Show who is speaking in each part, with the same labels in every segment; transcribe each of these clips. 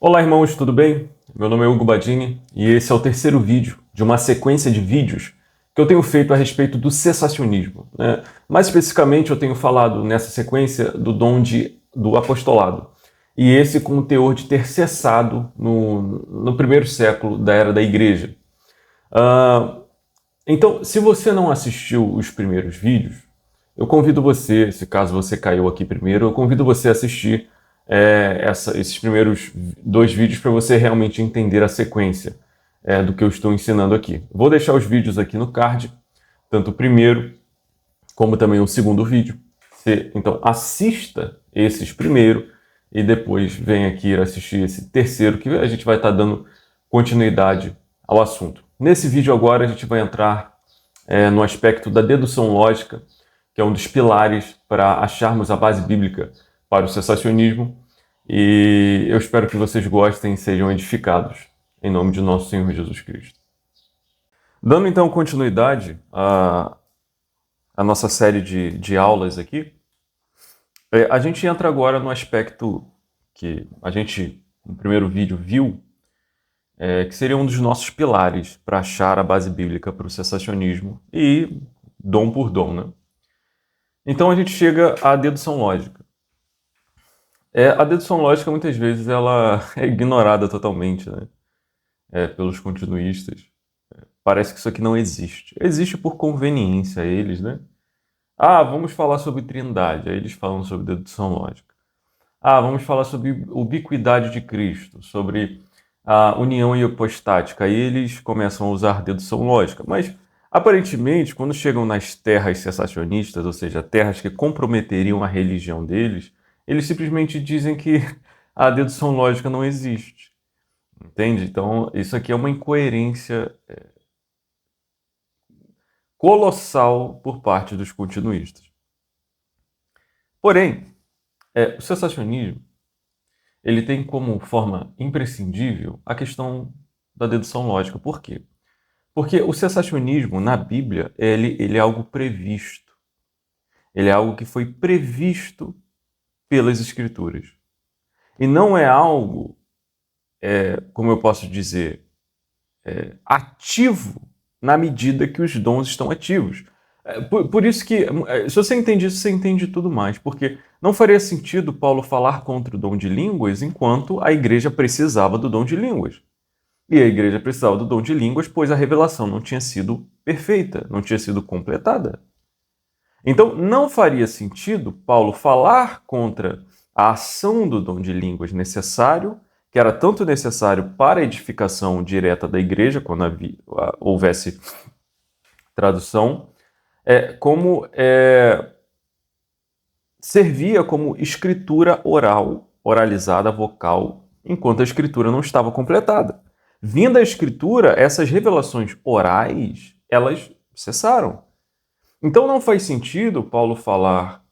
Speaker 1: Olá, irmãos, tudo bem? Meu nome é Hugo Badini e esse é o terceiro vídeo de uma sequência de vídeos que eu tenho feito a respeito do cessacionismo, né? Mais especificamente, eu tenho falado nessa sequência do dom do apostolado, e esse com o teor de ter cessado no primeiro século da era da igreja. Então, se você não assistiu os primeiros vídeos, eu convido você, se caso você caiu aqui primeiro, eu convido você a assistir esses primeiros dois vídeos para você realmente entender a sequência do que eu estou ensinando aqui. Vou deixar os vídeos aqui no card, tanto o primeiro como também o segundo vídeo. Então assista esses primeiro e depois venha aqui assistir esse terceiro, que a gente vai estar dando continuidade ao assunto. Nesse vídeo agora a gente vai entrar no aspecto da dedução lógica, que é um dos pilares para acharmos a base bíblica para o cessacionismo, e eu espero que vocês gostem e sejam edificados, em nome de nosso Senhor Jesus Cristo. Dando então continuidade à nossa série de aulas aqui, a gente entra agora no aspecto que a gente, no primeiro vídeo, viu, que seria um dos nossos pilares para achar a base bíblica para o cessacionismo, e dom por dom, né? Então a gente chega à dedução lógica. A dedução lógica, muitas vezes, ela é ignorada totalmente, né? Pelos continuistas. Parece que isso aqui não existe. Existe por conveniência a eles, né? Vamos falar sobre trindade. Aí eles falam sobre dedução lógica. Vamos falar sobre ubiquidade de Cristo, sobre a união hipostática. Aí eles começam a usar dedução lógica. Mas, aparentemente, quando chegam nas terras cessacionistas, ou seja, terras que comprometeriam a religião deles, eles simplesmente dizem que a dedução lógica não existe. Entende? Então, isso aqui é uma incoerência colossal por parte dos continuistas. Porém, o cessacionismo ele tem como forma imprescindível a questão da dedução lógica. Por quê? Porque o cessacionismo, na Bíblia, ele é algo previsto. Ele é algo que foi previsto pelas Escrituras. E não é algo, como eu posso dizer, ativo na medida que os dons estão ativos. Por isso que, se você entende isso, você entende tudo mais. Porque não faria sentido Paulo falar contra o dom de línguas enquanto a igreja precisava do dom de línguas. E a igreja precisava do dom de línguas, pois a revelação não tinha sido perfeita, não tinha sido completada. Então, não faria sentido Paulo falar contra a ação do dom de línguas necessário, que era tanto necessário para a edificação direta da igreja, quando houvesse tradução, como servia como escritura oral, oralizada, vocal, enquanto a escritura não estava completada. Vinda a escritura, essas revelações orais, elas cessaram. Então não faz sentido Paulo falar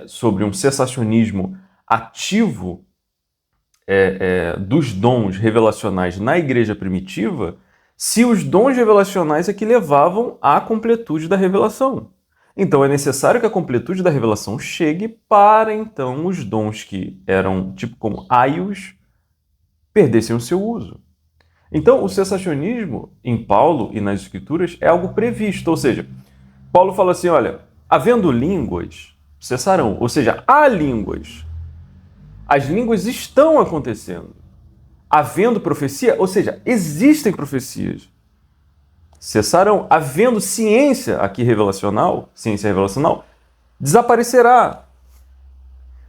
Speaker 1: sobre um cessacionismo ativo dos dons revelacionais na igreja primitiva, se os dons revelacionais é que levavam à completude da revelação. Então é necessário que a completude da revelação chegue para então os dons que eram tipo como aios perdessem o seu uso. Então o cessacionismo em Paulo e nas Escrituras é algo previsto, ou seja, Paulo fala assim, olha, havendo línguas, cessarão, ou seja, há línguas. As línguas estão acontecendo. Havendo profecia, ou seja, existem profecias. Cessarão. Havendo ciência aqui revelacional, ciência revelacional, desaparecerá.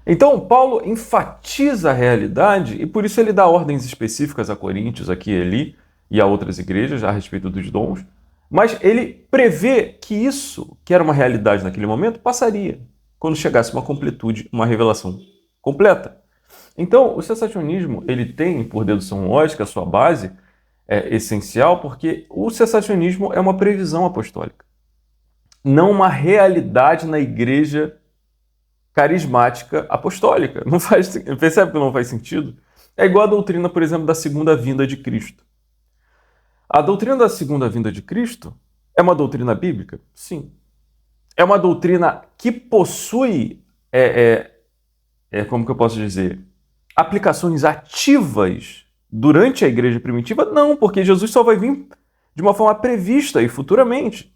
Speaker 1: Então, Paulo enfatiza a realidade e por isso ele dá ordens específicas a Coríntios, aqui e ali, e a outras igrejas a respeito dos dons, mas ele prevê que isso, que era uma realidade naquele momento, passaria quando chegasse uma completude, uma revelação completa. Então, o cessacionismo ele tem, por dedução lógica, a sua base essencial, porque o cessacionismo é uma previsão apostólica, não uma realidade na igreja carismática apostólica. Não faz, percebe que não faz sentido? É igual a doutrina, por exemplo, da segunda vinda de Cristo. A doutrina da segunda vinda de Cristo é uma doutrina bíblica? Sim. É uma doutrina que possui, como que eu posso dizer? aplicações ativas durante a igreja primitiva? Não, porque Jesus só vai vir de uma forma prevista e futuramente.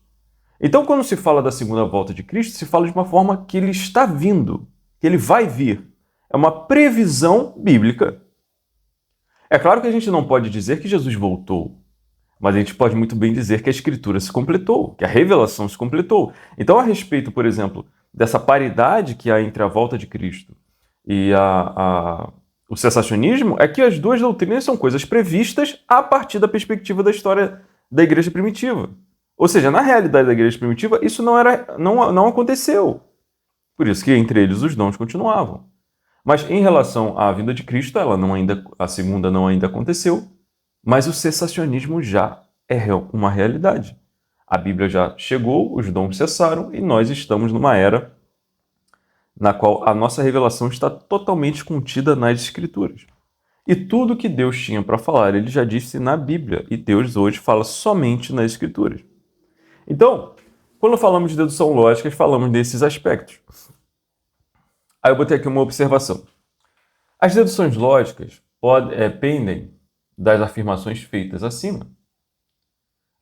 Speaker 1: Então, quando se fala da segunda volta de Cristo, se fala de uma forma que ele está vindo, que ele vai vir. É uma previsão bíblica. É claro que a gente não pode dizer que Jesus voltou, mas a gente pode muito bem dizer que a Escritura se completou, que a revelação se completou. Então, a respeito, por exemplo, dessa paridade que há entre a volta de Cristo e o cessacionismo, é que as duas doutrinas são coisas previstas a partir da perspectiva da história da igreja primitiva. Ou seja, na realidade da igreja primitiva, isso não aconteceu. Por isso que entre eles os dons continuavam. Mas em relação à vinda de Cristo, a segunda não ainda aconteceu, mas o cessacionismo já é uma realidade. A Bíblia já chegou, os dons cessaram e nós estamos numa era na qual a nossa revelação está totalmente contida nas Escrituras. E tudo que Deus tinha para falar, ele já disse na Bíblia, e Deus hoje fala somente nas Escrituras. Então, quando falamos de dedução lógica, falamos desses aspectos. Aí eu botei aqui uma observação. As deduções lógicas pendem das afirmações feitas acima,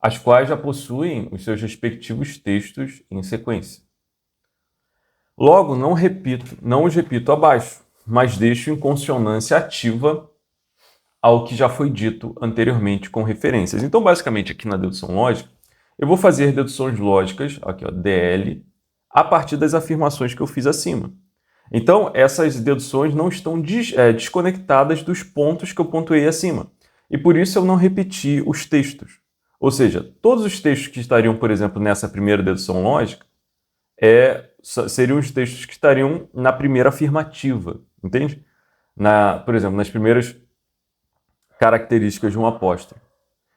Speaker 1: as quais já possuem os seus respectivos textos em sequência. Logo, não os repito abaixo, mas deixo em consonância ativa ao que já foi dito anteriormente com referências. Então, basicamente, aqui na dedução lógica, eu vou fazer deduções lógicas, aqui ó, DL, a partir das afirmações que eu fiz acima. Então, essas deduções não estão desconectadas dos pontos que eu pontuei acima. E por isso eu não repeti os textos. Ou seja, todos os textos que estariam, por exemplo, nessa primeira dedução lógica, seriam os textos que estariam na primeira afirmativa, entende? Por exemplo, nas primeiras características de um apóstolo.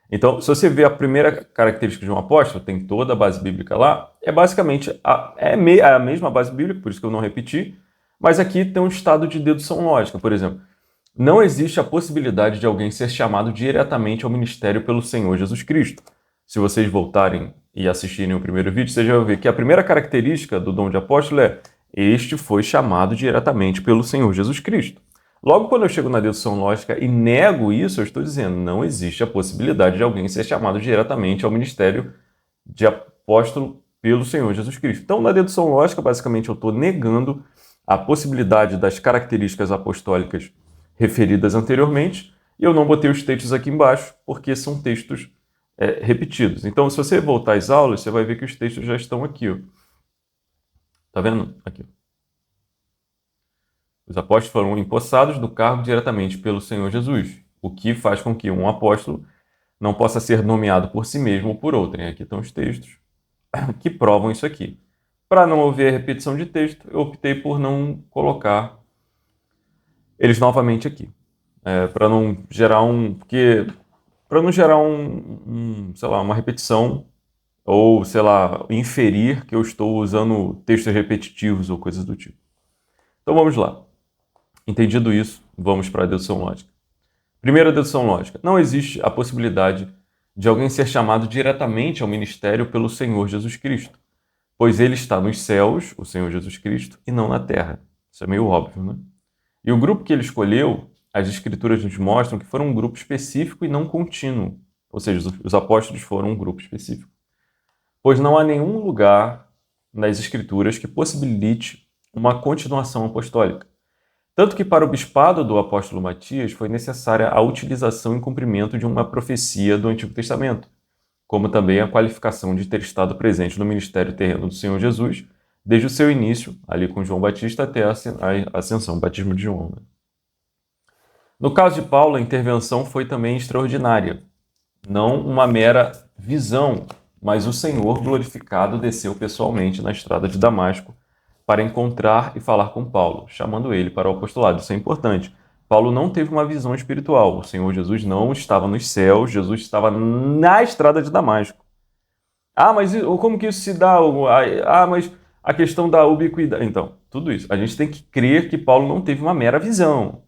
Speaker 1: Então, se você vê a primeira característica de um apóstolo, tem toda a base bíblica lá, é basicamente a mesma base bíblica, por isso que eu não repeti, mas aqui tem um estado de dedução lógica. Por exemplo, não existe a possibilidade de alguém ser chamado diretamente ao ministério pelo Senhor Jesus Cristo. Se vocês voltarem e assistirem o primeiro vídeo, vocês vão ver que a primeira característica do dom de apóstolo é: este foi chamado diretamente pelo Senhor Jesus Cristo. Logo, quando eu chego na dedução lógica e nego isso, eu estou dizendo: não existe a possibilidade de alguém ser chamado diretamente ao ministério de apóstolo pelo Senhor Jesus Cristo. Então, na dedução lógica, basicamente, eu estou negando a possibilidade das características apostólicas referidas anteriormente, e eu não botei os textos aqui embaixo, porque são textos repetidos. Então, se você voltar às aulas, você vai ver que os textos já estão aqui. Ó. Tá vendo? Aqui. Os apóstolos foram empossados do cargo diretamente pelo Senhor Jesus, o que faz com que um apóstolo não possa ser nomeado por si mesmo ou por outrem. Aqui estão os textos que provam isso aqui. Para não haver repetição de texto, eu optei por não colocar eles novamente aqui. Para não gerar sei lá, uma repetição ou, sei lá, inferir que eu estou usando textos repetitivos ou coisas do tipo. Então vamos lá. Entendido isso, vamos para a dedução lógica. Primeira dedução lógica. Não existe a possibilidade de alguém ser chamado diretamente ao ministério pelo Senhor Jesus Cristo, pois ele está nos céus, o Senhor Jesus Cristo, e não na terra. Isso é meio óbvio, né? E o grupo que ele escolheu, as escrituras nos mostram que foram um grupo específico e não contínuo. Ou seja, os apóstolos foram um grupo específico. Pois não há nenhum lugar nas escrituras que possibilite uma continuação apostólica. Tanto que para o bispado do apóstolo Matias foi necessária a utilização e cumprimento de uma profecia do Antigo Testamento, como também a qualificação de ter estado presente no ministério terreno do Senhor Jesus, desde o seu início, ali com João Batista, até a ascensão, o batismo de João. Né? No caso de Paulo, a intervenção foi também extraordinária. Não uma mera visão, mas o Senhor glorificado desceu pessoalmente na estrada de Damasco para encontrar e falar com Paulo, chamando ele para o apostolado. Isso é importante. Paulo não teve uma visão espiritual. O Senhor Jesus não estava nos céus, Jesus estava na estrada de Damasco. Ah, mas como que isso se dá? Ah, mas a questão da ubiquidade. Então, tudo isso. A gente tem que crer que Paulo não teve uma mera visão.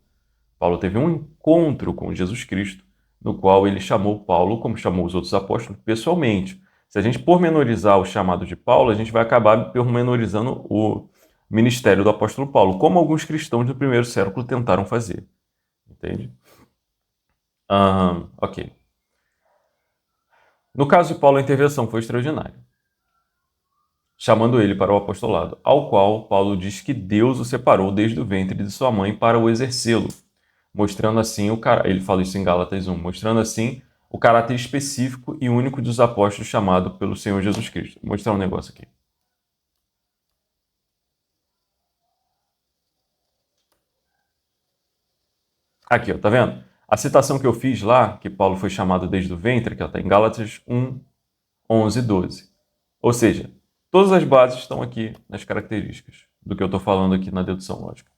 Speaker 1: Paulo teve um encontro com Jesus Cristo, no qual ele chamou Paulo, como chamou os outros apóstolos, pessoalmente. Se a gente pormenorizar o chamado de Paulo, a gente vai acabar pormenorizando o ministério do apóstolo Paulo, como alguns cristãos do primeiro século tentaram fazer. Entende? Ok. No caso de Paulo, a intervenção foi extraordinária, chamando ele para o apostolado, ao qual Paulo diz que Deus o separou desde o ventre de sua mãe para o exercê-lo, mostrando assim ele fala isso em Gálatas 1, mostrando assim o caráter específico e único dos apóstolos chamado pelo Senhor Jesus Cristo. Vou mostrar um negócio aqui. Aqui, ó, tá vendo? A citação que eu fiz lá, que Paulo foi chamado desde o ventre, que está em Gálatas 1, 11 e 12. Ou seja, todas as bases estão aqui nas características do que eu estou falando aqui na dedução lógica.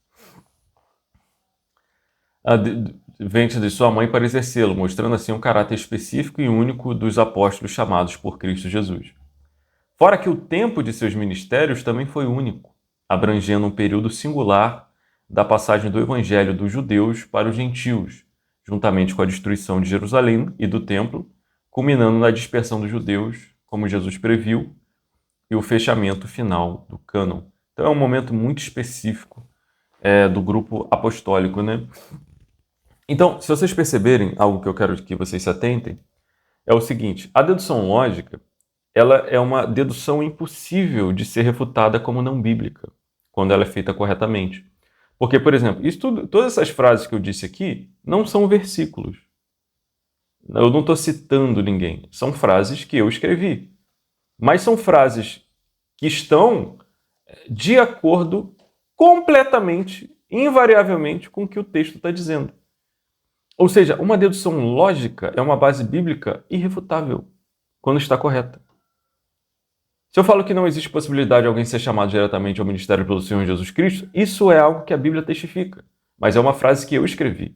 Speaker 1: Ventre de sua mãe para exercê-lo, mostrando assim um caráter específico e único dos apóstolos chamados por Cristo Jesus. Fora que o tempo de seus ministérios também foi único, abrangendo um período singular da passagem do evangelho dos judeus para os gentios, juntamente com a destruição de Jerusalém e do templo, culminando na dispersão dos judeus, como Jesus previu, e o fechamento final do cânon. Então é um momento muito específico do grupo apostólico, né? Então, se vocês perceberem, algo que eu quero que vocês se atentem, é o seguinte: a dedução lógica, ela é uma dedução impossível de ser refutada como não bíblica, quando ela é feita corretamente. Porque, por exemplo, todas essas frases que eu disse aqui não são versículos. Eu não estou citando ninguém. São frases que eu escrevi. Mas são frases que estão de acordo completamente, invariavelmente, com o que o texto está dizendo. Ou seja, uma dedução lógica é uma base bíblica irrefutável, quando está correta. Se eu falo que não existe possibilidade de alguém ser chamado diretamente ao ministério pelo Senhor Jesus Cristo, isso é algo que a Bíblia testifica, mas é uma frase que eu escrevi.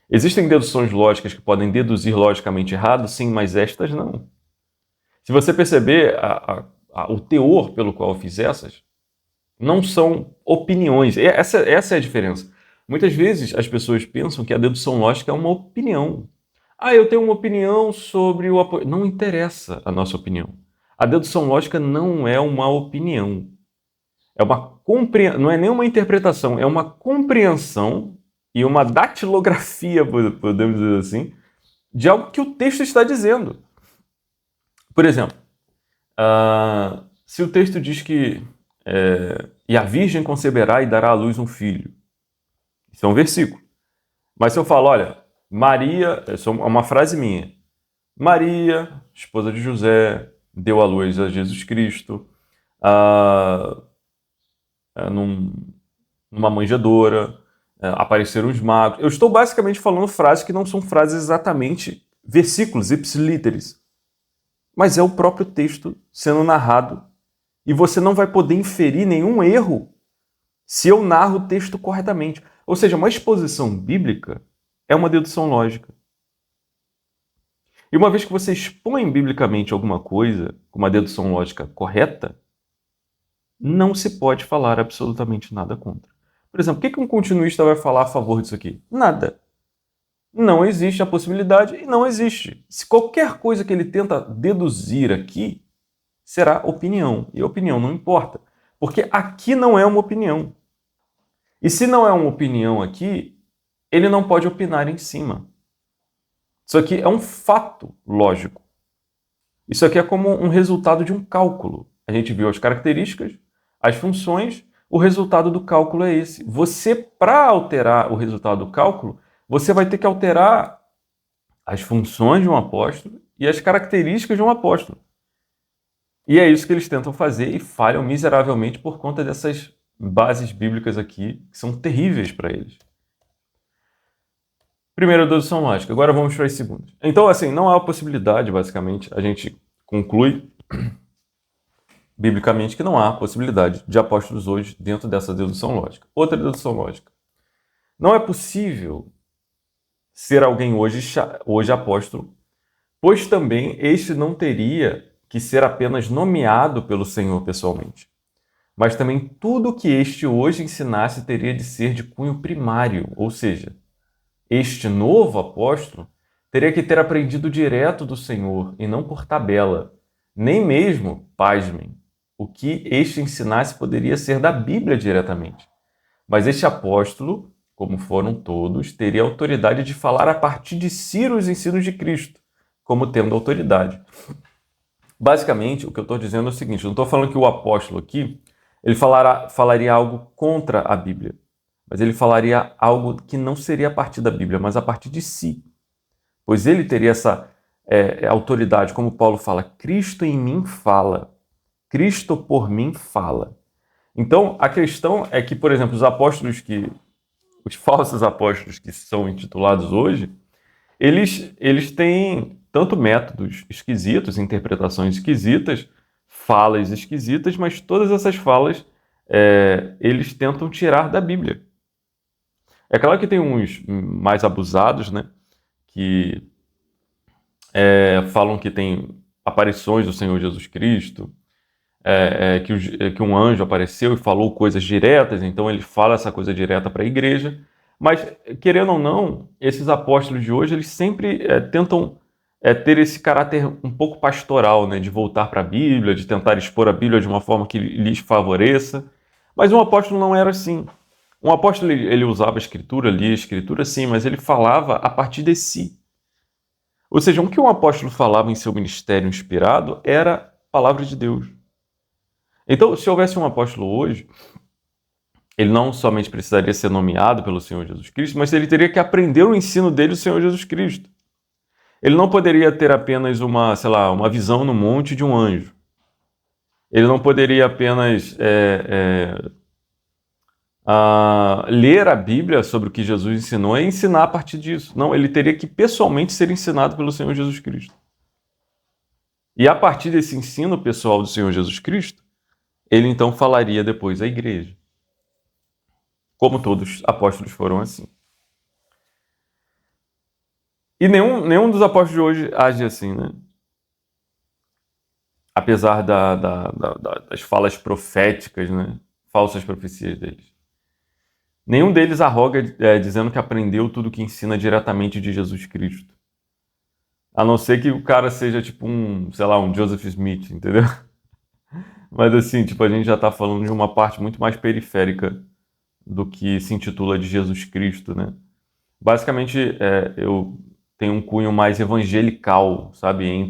Speaker 1: Existem deduções lógicas que podem deduzir logicamente errado, sim, mas estas não. Se você perceber o teor pelo qual eu fiz essas, não são opiniões. Essa é a diferença. Muitas vezes as pessoas pensam que a dedução lógica é uma opinião. Eu tenho uma opinião sobre o apoio. Não interessa a nossa opinião. A dedução lógica não é uma opinião. É uma não é nem uma interpretação, é uma compreensão e uma datilografia, podemos dizer assim, de algo que o texto está dizendo. Por exemplo, se o texto diz que e a virgem conceberá e dará à luz um filho. Isso é um versículo. Mas se eu falo, olha, Maria, é uma frase minha. Maria, esposa de José, deu à luz a Jesus Cristo, numa manjedoura, apareceram os magos. Eu estou basicamente falando frases que não são frases exatamente versículos, ipsilíteres. Mas é o próprio texto sendo narrado. E você não vai poder inferir nenhum erro se eu narro o texto corretamente. Ou seja, uma exposição bíblica é uma dedução lógica. E uma vez que você expõe biblicamente alguma coisa com uma dedução lógica correta, não se pode falar absolutamente nada contra. Por exemplo, o que um continuista vai falar a favor disso aqui? Nada. Não existe a possibilidade e não existe. Se qualquer coisa que ele tenta deduzir aqui será opinião. E opinião não importa. Porque aqui não é uma opinião. E se não é uma opinião aqui, ele não pode opinar em cima. Isso aqui é um fato lógico. Isso aqui é como um resultado de um cálculo. A gente viu as características, as funções, o resultado do cálculo é esse. Você, para alterar o resultado do cálculo, você vai ter que alterar as funções de um apóstolo e as características de um apóstolo. E é isso que eles tentam fazer e falham miseravelmente por conta dessas bases bíblicas aqui, que são terríveis para eles. Primeira dedução lógica. Agora vamos para as segundas. Então, assim, não há possibilidade, basicamente, a gente conclui biblicamente que não há possibilidade de apóstolos hoje dentro dessa dedução lógica. Outra dedução lógica. Não é possível ser alguém hoje apóstolo, pois também este não teria que ser apenas nomeado pelo Senhor pessoalmente, mas também tudo que este hoje ensinasse teria de ser de cunho primário, ou seja, este novo apóstolo teria que ter aprendido direto do Senhor e não por tabela, nem mesmo, pasmem, o que este ensinasse poderia ser da Bíblia diretamente. Mas este apóstolo como foram todos, teria autoridade de falar a partir de si os ensinos de Cristo, como tendo autoridade. Basicamente, o que eu estou dizendo é o seguinte, eu não estou falando que o apóstolo aqui, ele falaria algo contra a Bíblia, mas ele falaria algo que não seria a partir da Bíblia, mas a partir de si. Pois ele teria essa autoridade, como Paulo fala, Cristo em mim fala, Cristo por mim fala. Então, a questão é que, por exemplo, os falsos apóstolos que são intitulados hoje, eles têm tanto métodos esquisitos, interpretações esquisitas, falas esquisitas, mas todas essas falas eles tentam tirar da Bíblia. É claro que tem uns mais abusados, né, que falam que tem aparições do Senhor Jesus Cristo, que um anjo apareceu e falou coisas diretas, então ele fala essa coisa direta para a igreja. Mas, querendo ou não, esses apóstolos de hoje, eles sempre tentam ter esse caráter um pouco pastoral, né, de voltar para a Bíblia, de tentar expor a Bíblia de uma forma que lhes favoreça. Mas um apóstolo não era assim. Um apóstolo, ele usava a Escritura, lia a Escritura, sim, mas ele falava a partir de si. Ou seja, o que um apóstolo falava em seu ministério inspirado era a palavra de Deus. Então, se houvesse um apóstolo hoje, ele não somente precisaria ser nomeado pelo Senhor Jesus Cristo, mas ele teria que aprender o ensino dele, o Senhor Jesus Cristo. Ele não poderia ter apenas uma visão no monte de um anjo. Ele não poderia apenas ler a Bíblia sobre o que Jesus ensinou e ensinar a partir disso. Não, ele teria que pessoalmente ser ensinado pelo Senhor Jesus Cristo. E a partir desse ensino pessoal do Senhor Jesus Cristo, ele então falaria depois à igreja. Como todos os apóstolos foram assim. E nenhum dos apóstolos de hoje age assim, né? Apesar das falas proféticas, né? Falsas profecias deles. Nenhum deles arroga dizendo que aprendeu tudo que ensina diretamente de Jesus Cristo. A não ser que o cara seja tipo um Joseph Smith, entendeu? Mas assim, a gente já está falando de uma parte muito mais periférica do que se intitula de Jesus Cristo, né? Basicamente, eu tenho um cunho mais evangelical, sabe?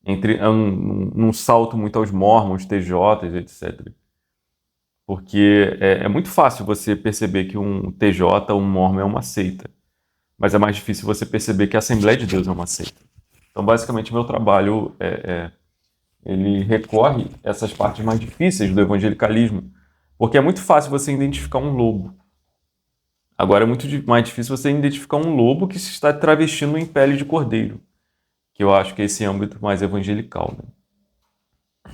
Speaker 1: Num salto muito aos mormons, TJs, etc. Porque é muito fácil você perceber que um TJ, um mormon, é uma seita. Mas é mais difícil você perceber que a Assembleia de Deus é uma seita. Então, basicamente, meu trabalho ele recorre a essas partes mais difíceis do evangelicalismo, porque é muito fácil você identificar um lobo. Agora é muito mais difícil você identificar um lobo que se está travestindo em pele de cordeiro, que eu acho que é esse âmbito mais evangelical, né?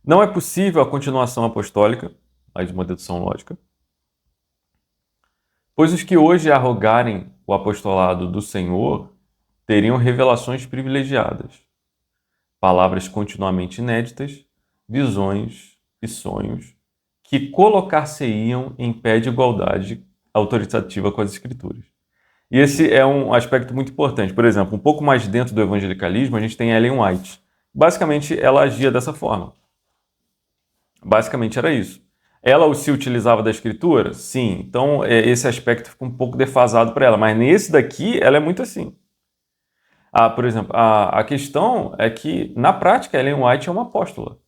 Speaker 1: Não é possível a continuação apostólica, mais uma dedução lógica, pois os que hoje arrogarem o apostolado do Senhor teriam revelações privilegiadas, palavras continuamente inéditas, visões e sonhos que colocar-se-iam em pé de igualdade autoritativa com as Escrituras. E esse é um aspecto muito importante. Por exemplo, um pouco mais dentro do evangelicalismo, a gente tem Ellen White. Basicamente, ela agia dessa forma. Basicamente era isso. Ela se utilizava da Escritura? Sim. Então, esse aspecto fica um pouco defasado para ela. Mas nesse daqui, ela é muito assim. Por exemplo, a questão é que, na prática, Ellen White é uma apóstola.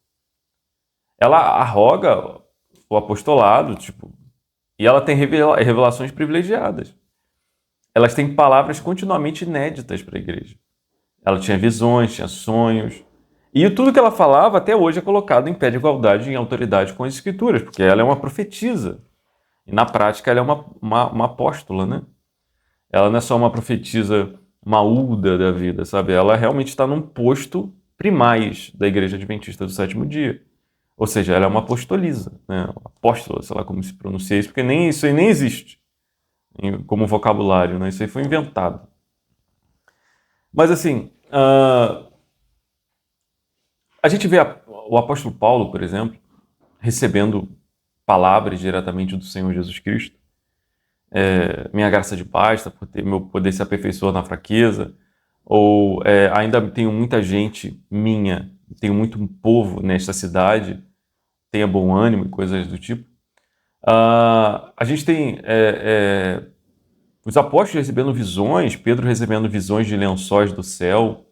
Speaker 1: Ela arroga o apostolado, e ela tem revelações privilegiadas. Elas têm palavras continuamente inéditas para a igreja. Ela tinha visões, tinha sonhos. E tudo que ela falava até hoje é colocado em pé de igualdade e em autoridade com as Escrituras, porque ela é uma profetisa. E na prática ela é uma apóstola, né? Ela não é só uma profetisa maúda da vida, sabe? Ela realmente está num posto primaz da Igreja Adventista do Sétimo Dia. Ou seja, ela é uma apostoliza, né? Apóstola, sei lá como se pronuncia isso, porque isso aí nem existe como vocabulário, né? Isso aí foi inventado. Mas assim, a gente vê o apóstolo Paulo, por exemplo, recebendo palavras diretamente do Senhor Jesus Cristo. Minha graça de basta, por meu poder se aperfeiçoar na fraqueza. Ou ainda tenho muita gente tenho muito povo nesta cidade, tenha bom ânimo e coisas do tipo. A gente tem os apóstolos recebendo visões, Pedro recebendo visões de lençóis do céu,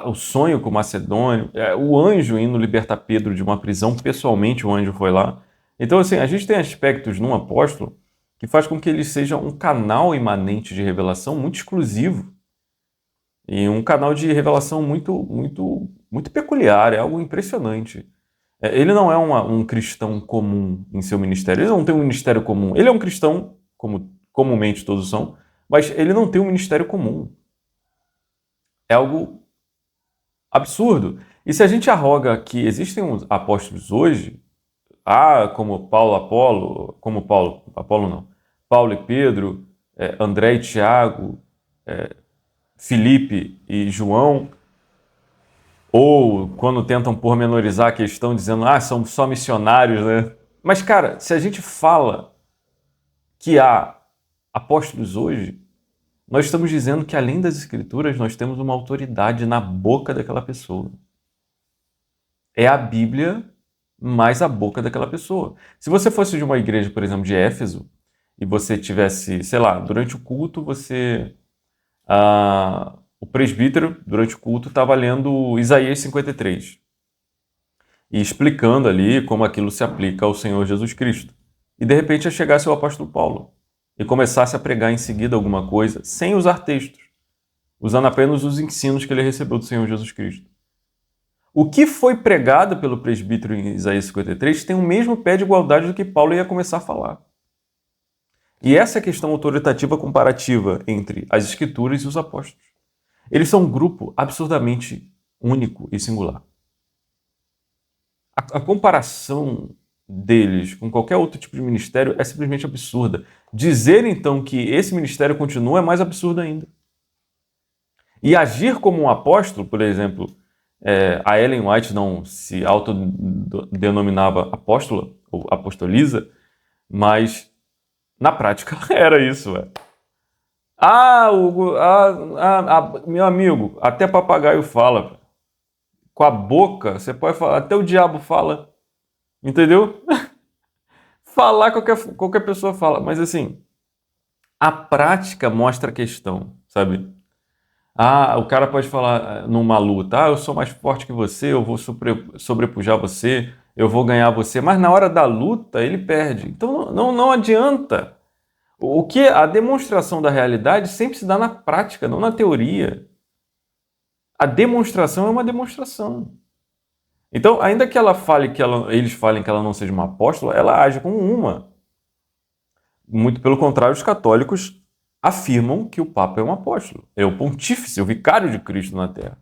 Speaker 1: o sonho com o Macedônio, o anjo indo libertar Pedro de uma prisão, pessoalmente o anjo foi lá. Então, assim, a gente tem aspectos num apóstolo que faz com que ele seja um canal imanente de revelação muito exclusivo e um canal de revelação muito, muito, muito peculiar, é algo impressionante. Ele não é um cristão comum em seu ministério, ele não tem um ministério comum. Ele é um cristão, como comumente todos são, mas ele não tem um ministério comum. É algo absurdo. E se a gente arroga que existem uns apóstolos hoje, como Paulo, Apolo não, Paulo e Pedro, André e Tiago, Filipe e João, ou quando tentam pormenorizar a questão dizendo, são só missionários, né? Mas, cara, se a gente fala que há apóstolos hoje, nós estamos dizendo que, além das Escrituras, nós temos uma autoridade na boca daquela pessoa. É a Bíblia mais a boca daquela pessoa. Se você fosse de uma igreja, por exemplo, de Éfeso, e você tivesse, sei lá, durante o culto, o presbítero, durante o culto, estava lendo Isaías 53 e explicando ali como aquilo se aplica ao Senhor Jesus Cristo. E de repente chegasse o apóstolo Paulo e começasse a pregar em seguida alguma coisa, sem usar textos, usando apenas os ensinos que ele recebeu do Senhor Jesus Cristo. O que foi pregado pelo presbítero em Isaías 53 tem o mesmo pé de igualdade do que Paulo ia começar a falar. E essa é a questão autoritativa comparativa entre as Escrituras e os apóstolos. Eles são um grupo absurdamente único e singular. A comparação deles com qualquer outro tipo de ministério é simplesmente absurda. Dizer, então, que esse ministério continua é mais absurdo ainda. E agir como um apóstolo, por exemplo, a Ellen White não se autodenominava apóstola, ou apostoliza, mas na prática era isso. Meu amigo, até papagaio fala. Com a boca, você pode falar, até o diabo fala. Entendeu? Falar qualquer pessoa fala, mas assim, a prática mostra a questão, sabe? O cara pode falar numa luta, eu sou mais forte que você, eu vou sobrepujar você, eu vou ganhar você, mas na hora da luta ele perde. Então não adianta. A demonstração da realidade sempre se dá na prática, não na teoria. A demonstração é uma demonstração. Então, ainda que eles falem que ela não seja uma apóstola, ela age como uma. Muito pelo contrário, os católicos afirmam que o Papa é um apóstolo. É o pontífice, o vicário de Cristo na Terra.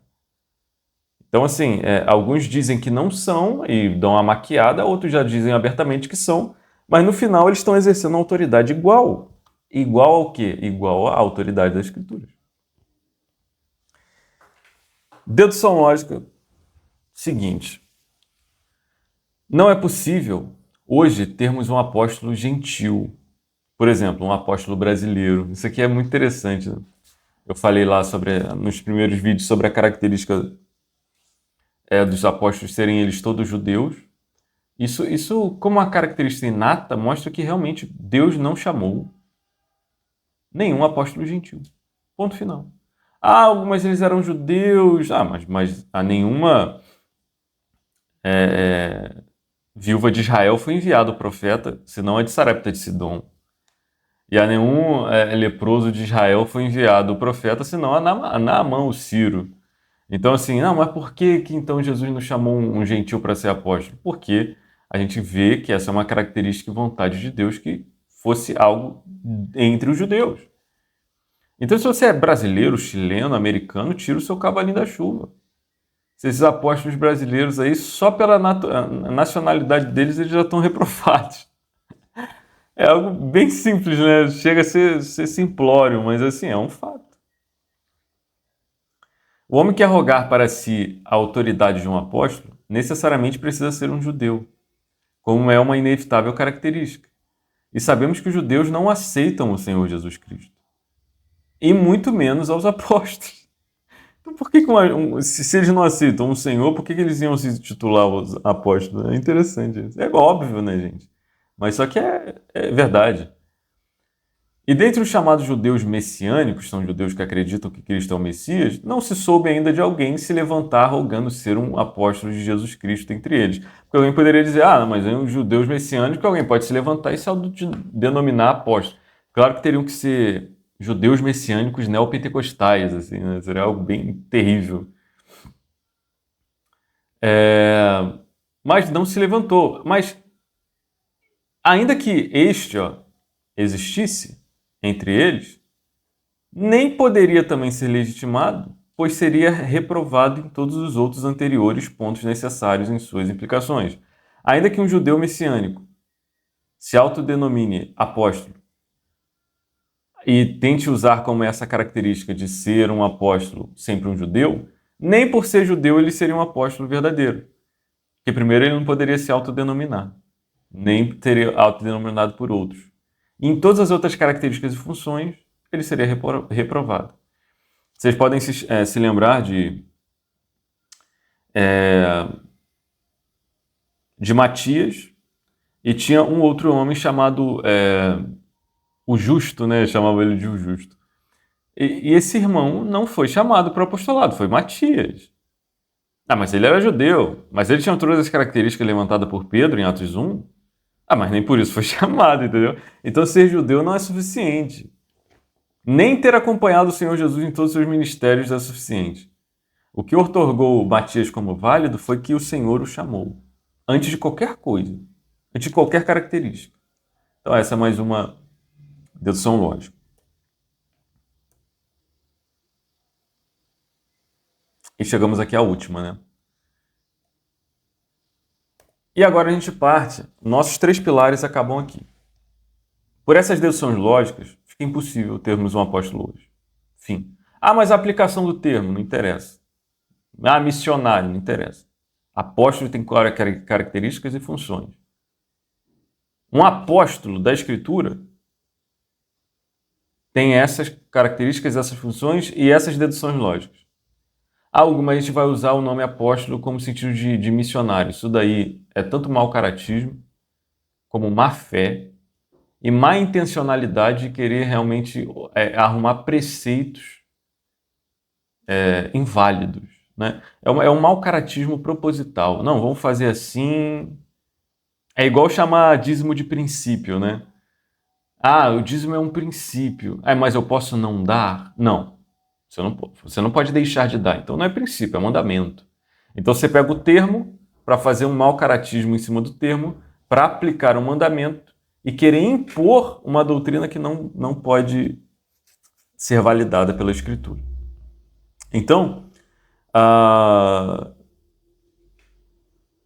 Speaker 1: Então, assim, alguns dizem que não são e dão uma maquiada, outros já dizem abertamente que são, mas no final eles estão exercendo uma autoridade igual. Igual ao quê? Igual à autoridade das Escrituras. Dedução lógica seguinte. Não é possível hoje termos um apóstolo gentil. Por exemplo, um apóstolo brasileiro. Isso aqui é muito interessante, né? Eu falei lá nos primeiros vídeos sobre a característica dos apóstolos serem eles todos judeus. Isso, como uma característica inata, mostra que realmente Deus não chamou nenhum apóstolo gentil. Ponto final. Mas eles eram judeus. Mas a nenhuma viúva de Israel foi enviado o profeta, senão a de Sarepta de Sidom. E a nenhum leproso de Israel foi enviado o profeta, senão a Naamã, o Ciro. Então, assim, mas por que então Jesus não chamou um gentil para ser apóstolo? Porque a gente vê que essa é uma característica e vontade de Deus que fosse algo entre os judeus. Então, se você é brasileiro, chileno, americano, tira o seu cavalinho da chuva. Se esses apóstolos brasileiros aí, só pela nacionalidade deles, eles já estão reprovados. É algo bem simples, né? Chega a ser simplório, mas assim, é um fato. O homem que arrogar para si a autoridade de um apóstolo necessariamente precisa ser um judeu, como é uma inevitável característica. E sabemos que os judeus não aceitam o Senhor Jesus Cristo. E muito menos aos apóstolos. Então por que se eles não aceitam o Senhor, por que eles iam se titular os apóstolos? É interessante isso. É óbvio, né, gente? Mas só que é verdade. E dentre os chamados judeus messiânicos, são judeus que acreditam que Cristo é o Messias, não se soube ainda de alguém se levantar rogando ser um apóstolo de Jesus Cristo entre eles. Porque alguém poderia dizer, mas em os judeus messiânicos alguém pode se levantar e se denominar apóstolo. Claro que teriam que ser judeus messiânicos neopentecostais, assim, né? Seria algo bem terrível. Mas não se levantou. Mas ainda que este existisse entre eles, nem poderia também ser legitimado, pois seria reprovado em todos os outros anteriores pontos necessários em suas implicações. Ainda que um judeu messiânico se autodenomine apóstolo e tente usar como essa característica de ser um apóstolo sempre um judeu, nem por ser judeu ele seria um apóstolo verdadeiro. Porque primeiro ele não poderia se autodenominar, nem teria autodenominado por outros. E em todas as outras características e funções, ele seria reprovado. Vocês podem se lembrar de Matias, e tinha um outro homem chamado o Justo, né? Chamava ele de o Justo. E esse irmão não foi chamado para o apostolado, foi Matias. Mas ele era judeu, mas ele tinha todas as características levantadas por Pedro em Atos 1. Mas nem por isso foi chamado, entendeu? Então ser judeu não é suficiente. Nem ter acompanhado o Senhor Jesus em todos os seus ministérios é suficiente. O que otorgou Matias como válido foi que o Senhor o chamou. Antes de qualquer coisa. Antes de qualquer característica. Então essa é mais uma dedução lógica. E chegamos aqui à última, né? E agora a gente parte. Nossos 3 pilares acabam aqui. Por essas deduções lógicas, fica impossível termos um apóstolo hoje. Fim. Mas a aplicação do termo não interessa. Missionário não interessa. Apóstolo tem características e funções. Um apóstolo da Escritura tem essas características, essas funções e essas deduções lógicas. Mas a gente vai usar o nome apóstolo como sentido de missionário. Isso daí é tanto mau caratismo, como má fé, e má intencionalidade de querer realmente arrumar preceitos inválidos. Né? É um mau caratismo proposital. Não, vamos fazer assim. É igual chamar dízimo de princípio, né? O dízimo é um princípio. Mas eu posso não dar? Não. Você não pode deixar de dar. Então não é princípio, é mandamento. Então você pega o termo para fazer um mau caratismo em cima do termo, para aplicar um mandamento e querer impor uma doutrina que não pode ser validada pela Escritura. Então,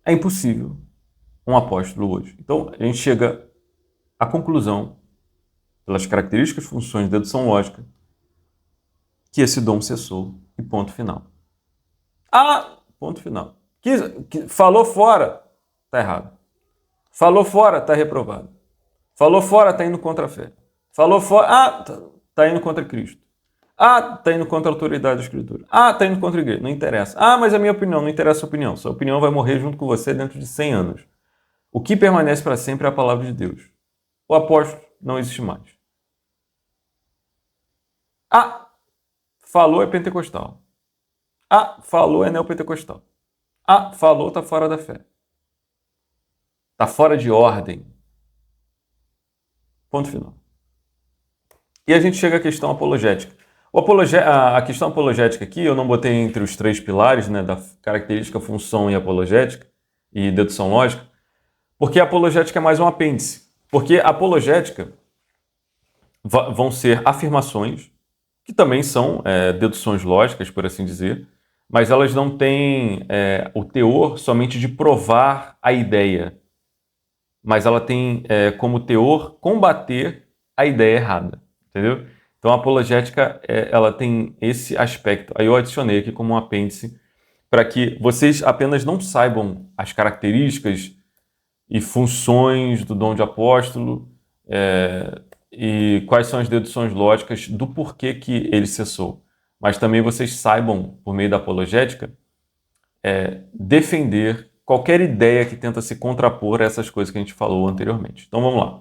Speaker 1: é impossível um apóstolo hoje. Então, a gente chega à conclusão, pelas características, funções de dedução lógica, que esse dom cessou e ponto final. Ponto final. Falou fora, está errado. Falou fora, está reprovado. Falou fora, está indo contra a fé. Falou fora, está indo contra Cristo. Está indo contra a autoridade da Escritura. Está indo contra a igreja. Não interessa. Mas a minha opinião, não interessa a opinião. Sua opinião vai morrer junto com você dentro de 100 anos. O que permanece para sempre é a palavra de Deus. O apóstolo não existe mais. Falou é pentecostal. Falou é neopentecostal. Falou está fora da fé. Está fora de ordem. Ponto final. E a gente chega à questão apologética. A questão apologética aqui, eu não botei entre os 3 pilares, né, da característica, função e apologética, e dedução lógica, porque a apologética é mais um apêndice. Porque a apologética vão ser afirmações, que também são deduções lógicas, por assim dizer, mas elas não têm o teor somente de provar a ideia, mas ela tem como teor combater a ideia errada, entendeu? Então a apologética ela tem esse aspecto. Aí eu adicionei aqui como um apêndice para que vocês apenas não saibam as características e funções do dom de apóstolo e quais são as deduções lógicas do porquê que ele cessou. Mas também vocês saibam, por meio da apologética, defender qualquer ideia que tenta se contrapor a essas coisas que a gente falou anteriormente. Então vamos lá.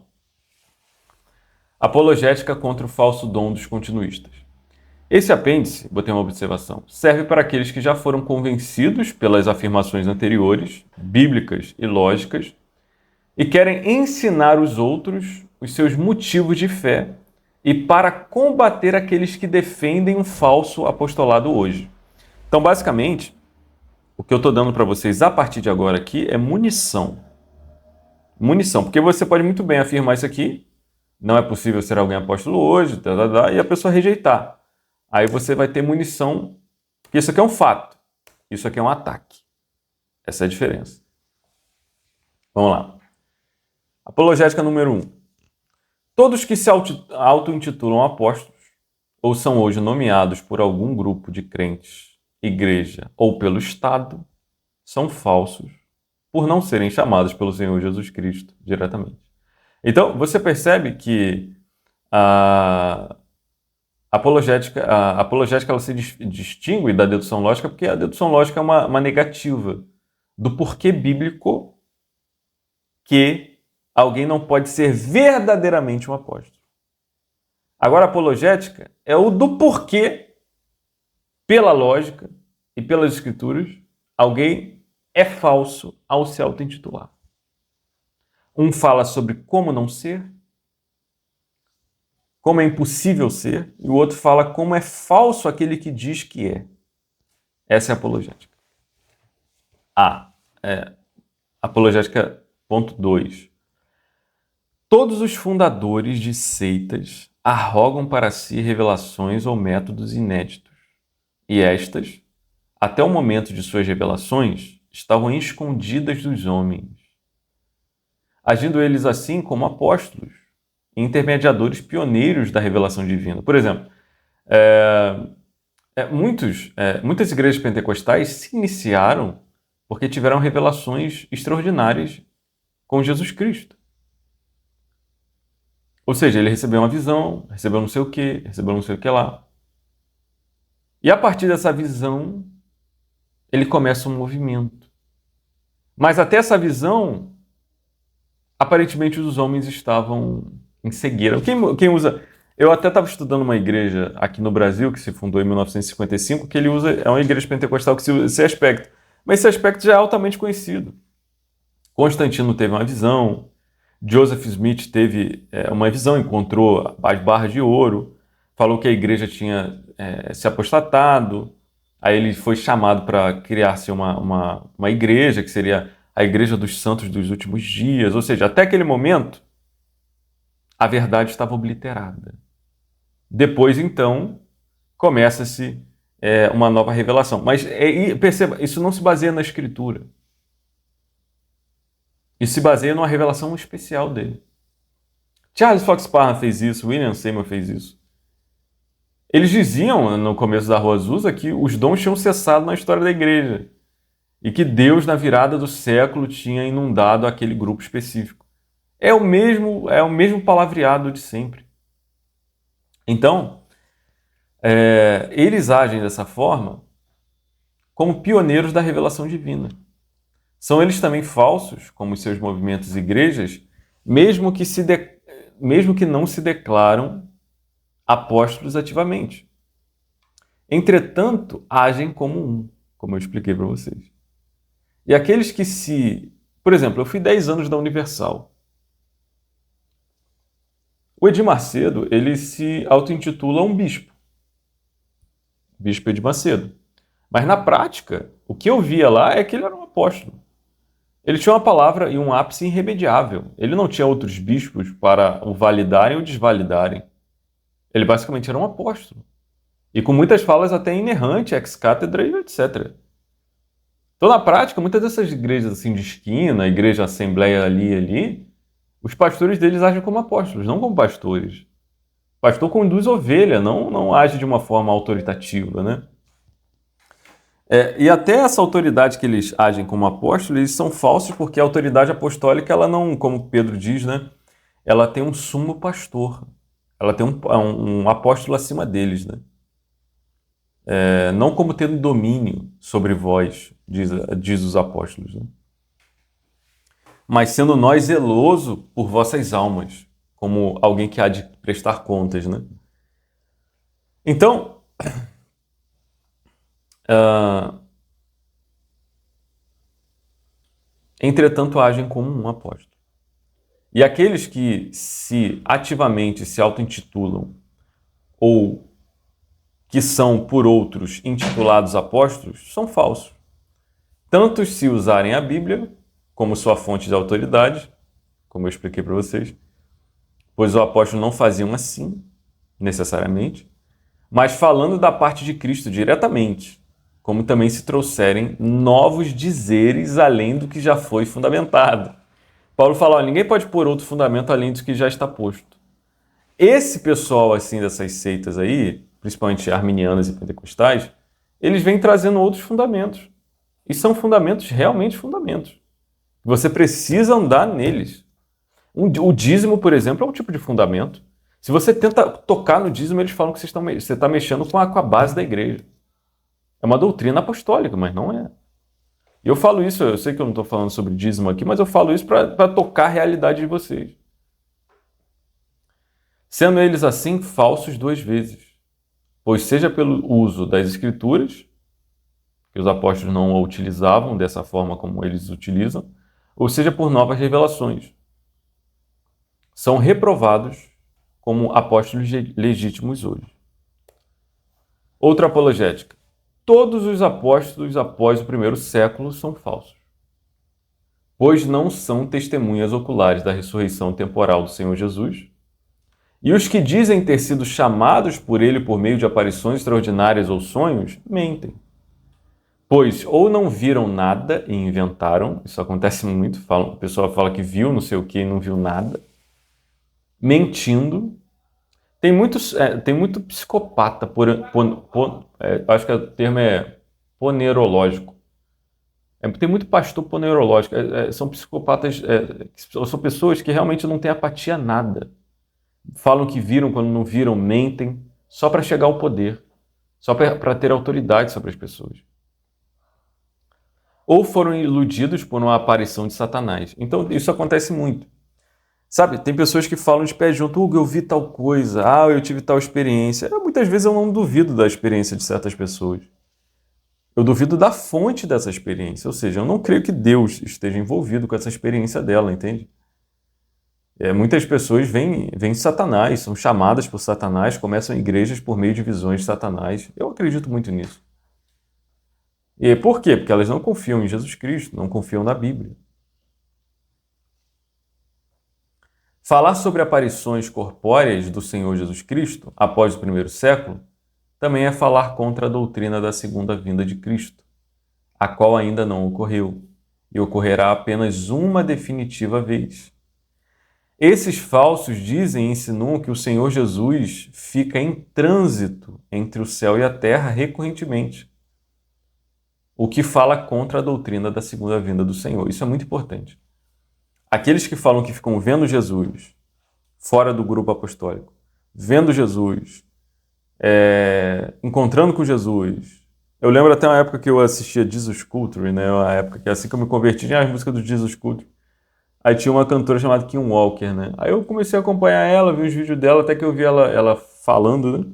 Speaker 1: Apologética contra o falso dom dos continuistas. Esse apêndice, botei uma observação, serve para aqueles que já foram convencidos pelas afirmações anteriores, bíblicas e lógicas, e querem ensinar os outros os seus motivos de fé e para combater aqueles que defendem um falso apostolado hoje. Então, basicamente, o que eu estou dando para vocês a partir de agora aqui é munição. Munição, porque você pode muito bem afirmar isso aqui, não é possível ser alguém apóstolo hoje, e a pessoa rejeitar. Aí você vai ter munição, porque isso aqui é um fato, isso aqui é um ataque. Essa é a diferença. Vamos lá. Apologética número 1. Todos que se auto-intitulam apóstolos, ou são hoje nomeados por algum grupo de crentes, igreja ou pelo Estado, são falsos, por não serem chamados pelo Senhor Jesus Cristo diretamente. Então, você percebe que a apologética ela se distingue da dedução lógica porque a dedução lógica é uma negativa do porquê bíblico que alguém não pode ser verdadeiramente um apóstolo. Agora, a apologética é o do porquê, pela lógica e pelas escrituras, alguém é falso ao se auto-intitular. Um fala sobre como não ser, como é impossível ser, e o outro fala como é falso aquele que diz que é. Essa é a apologética. Apologética ponto 2. Todos os fundadores de seitas arrogam para si revelações ou métodos inéditos, e estas, até o momento de suas revelações, estavam escondidas dos homens, agindo eles assim como apóstolos, intermediadores pioneiros da revelação divina. Por exemplo, muitas igrejas pentecostais se iniciaram porque tiveram revelações extraordinárias com Jesus Cristo. Ou seja, ele recebeu uma visão, recebeu não sei o que, recebeu não sei o que lá. E a partir dessa visão, ele começa um movimento. Mas até essa visão, aparentemente os homens estavam em cegueira. Quem usa... Eu até estava estudando uma igreja aqui no Brasil, que se fundou em 1955, que ele usa... É uma igreja pentecostal que usa esse aspecto. Mas esse aspecto já é altamente conhecido. Constantino teve uma visão, Joseph Smith teve uma visão, encontrou as barras de ouro, falou que a igreja tinha se apostatado, aí ele foi chamado para criar-se uma igreja, que seria a Igreja dos Santos dos Últimos Dias, ou seja, até aquele momento, a verdade estava obliterada. Depois, então, começa-se uma nova revelação. Mas perceba, isso não se baseia na Escritura. Isso se baseia numa revelação especial dele. Charles Fox Parham fez isso, William Seymour fez isso. Eles diziam, no começo da Rua Azusa, que os dons tinham cessado na história da igreja e que Deus, na virada do século, tinha inundado aquele grupo específico. É o mesmo palavreado de sempre. Então, eles agem dessa forma como pioneiros da revelação divina. São eles também falsos, como os seus movimentos e igrejas, mesmo que não se declaram apóstolos ativamente. Entretanto, agem como eu expliquei para vocês. E aqueles que Por exemplo, eu fui 10 anos da Universal. O Edir Macedo, ele se auto-intitula um bispo. Bispo Edir Macedo. Mas na prática, o que eu via lá é que ele era um apóstolo. Ele tinha uma palavra e um ápice irremediável. Ele não tinha outros bispos para o validarem ou desvalidarem. Ele basicamente era um apóstolo. E com muitas falas até inerrante, ex-cátedra e etc. Então, na prática, muitas dessas igrejas assim, de esquina, igreja assembleia ali, os pastores deles agem como apóstolos, não como pastores. O pastor conduz ovelha, não age de uma forma autoritativa, né? E até essa autoridade que eles agem como apóstolos, eles são falsos porque a autoridade apostólica, ela não, como Pedro diz, né? Ela tem um sumo pastor. Ela tem um apóstolo acima deles, né? Não como tendo domínio sobre vós, diz os apóstolos, né? mas sendo nós zeloso por vossas almas, como alguém que há de prestar contas, né? Então, entretanto, agem como um apóstolo. E aqueles que ativamente se auto-intitulam ou que são por outros intitulados apóstolos são falsos. Tanto se usarem a Bíblia como sua fonte de autoridade, como eu expliquei para vocês, pois os apóstolos não faziam assim, necessariamente, mas falando da parte de Cristo diretamente, como também se trouxerem novos dizeres além do que já foi fundamentado. Paulo fala, olha, ninguém pode pôr outro fundamento além do que já está posto. Esse pessoal, assim, dessas seitas aí, principalmente arminianas e pentecostais, eles vêm trazendo outros fundamentos. E são fundamentos, realmente fundamentos. Você precisa andar neles. O dízimo, por exemplo, é um tipo de fundamento. Se você tenta tocar no dízimo, eles falam que você está mexendo com a base da igreja. É uma doutrina apostólica, mas não é. E eu falo isso, eu sei que eu não estou falando sobre dízimo aqui, mas eu falo isso para tocar a realidade de vocês. Sendo eles assim falsos duas vezes, pois seja pelo uso das escrituras, que os apóstolos não a utilizavam dessa forma como eles utilizam, ou seja por novas revelações. São reprovados como apóstolos legítimos hoje. Outra apologética. Todos os apóstolos após o primeiro século são falsos, pois não são testemunhas oculares da ressurreição temporal do Senhor Jesus, e os que dizem ter sido chamados por ele por meio de aparições extraordinárias ou sonhos, mentem. Pois ou não viram nada e inventaram, isso acontece muito, a pessoa fala que viu não sei o que e não viu nada, mentindo. Tem muito psicopata, acho que o termo é ponerológico. Tem muito pastor ponerológico. São psicopatas, são pessoas que realmente não têm apatia a nada. Falam que viram quando não viram, mentem, só para chegar ao poder, só para ter autoridade sobre as pessoas. Ou foram iludidos por uma aparição de Satanás. Então, isso acontece muito. Sabe, tem pessoas que falam de pé junto, Hugo, eu vi tal coisa, eu tive tal experiência. Muitas vezes eu não duvido da experiência de certas pessoas. Eu duvido da fonte dessa experiência, ou seja, eu não creio que Deus esteja envolvido com essa experiência dela, entende? Muitas pessoas vêm de Satanás, são chamadas por Satanás, começam igrejas por meio de visões de Satanás. Eu acredito muito nisso. E por quê? Porque elas não confiam em Jesus Cristo, não confiam na Bíblia. Falar sobre aparições corpóreas do Senhor Jesus Cristo após o primeiro século também é falar contra a doutrina da segunda vinda de Cristo, a qual ainda não ocorreu, e ocorrerá apenas uma definitiva vez. Esses falsos dizem e insinuam que o Senhor Jesus fica em trânsito entre o céu e a terra recorrentemente, o que fala contra a doutrina da segunda vinda do Senhor. Isso é muito importante. Aqueles que falam que ficam vendo Jesus fora do grupo apostólico, vendo Jesus, encontrando com Jesus. Eu lembro até uma época que eu assistia Jesus Culture, né? Uma época que assim que eu me converti, tinha as músicas do Jesus Culture. Aí tinha uma cantora chamada Kim Walker, né? Aí eu comecei a acompanhar ela, vi os vídeos dela, até que eu vi ela falando, né?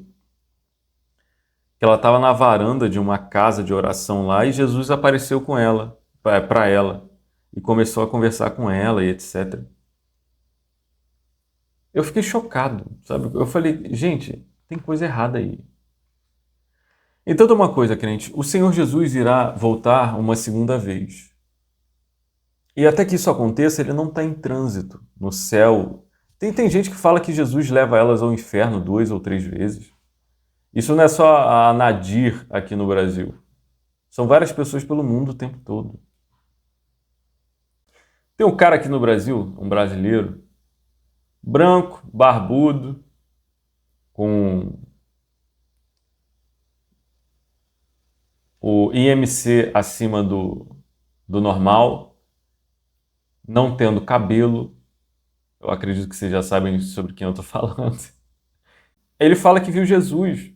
Speaker 1: Que ela estava na varanda de uma casa de oração lá e Jesus apareceu com ela, para ela, e começou a conversar com ela e etc. Eu fiquei chocado, sabe? Eu falei, gente, tem coisa errada aí. Então, uma coisa, crente, o Senhor Jesus irá voltar uma segunda vez. E até que isso aconteça, ele não está em trânsito no céu. Tem gente que fala que Jesus leva elas ao inferno 2 ou 3 vezes. Isso não é só a Nadir aqui no Brasil. São várias pessoas pelo mundo o tempo todo. Tem um cara aqui no Brasil, um brasileiro, branco, barbudo, com o IMC acima do normal, não tendo cabelo. Eu acredito que vocês já sabem sobre quem eu estou falando. Ele fala que viu Jesus.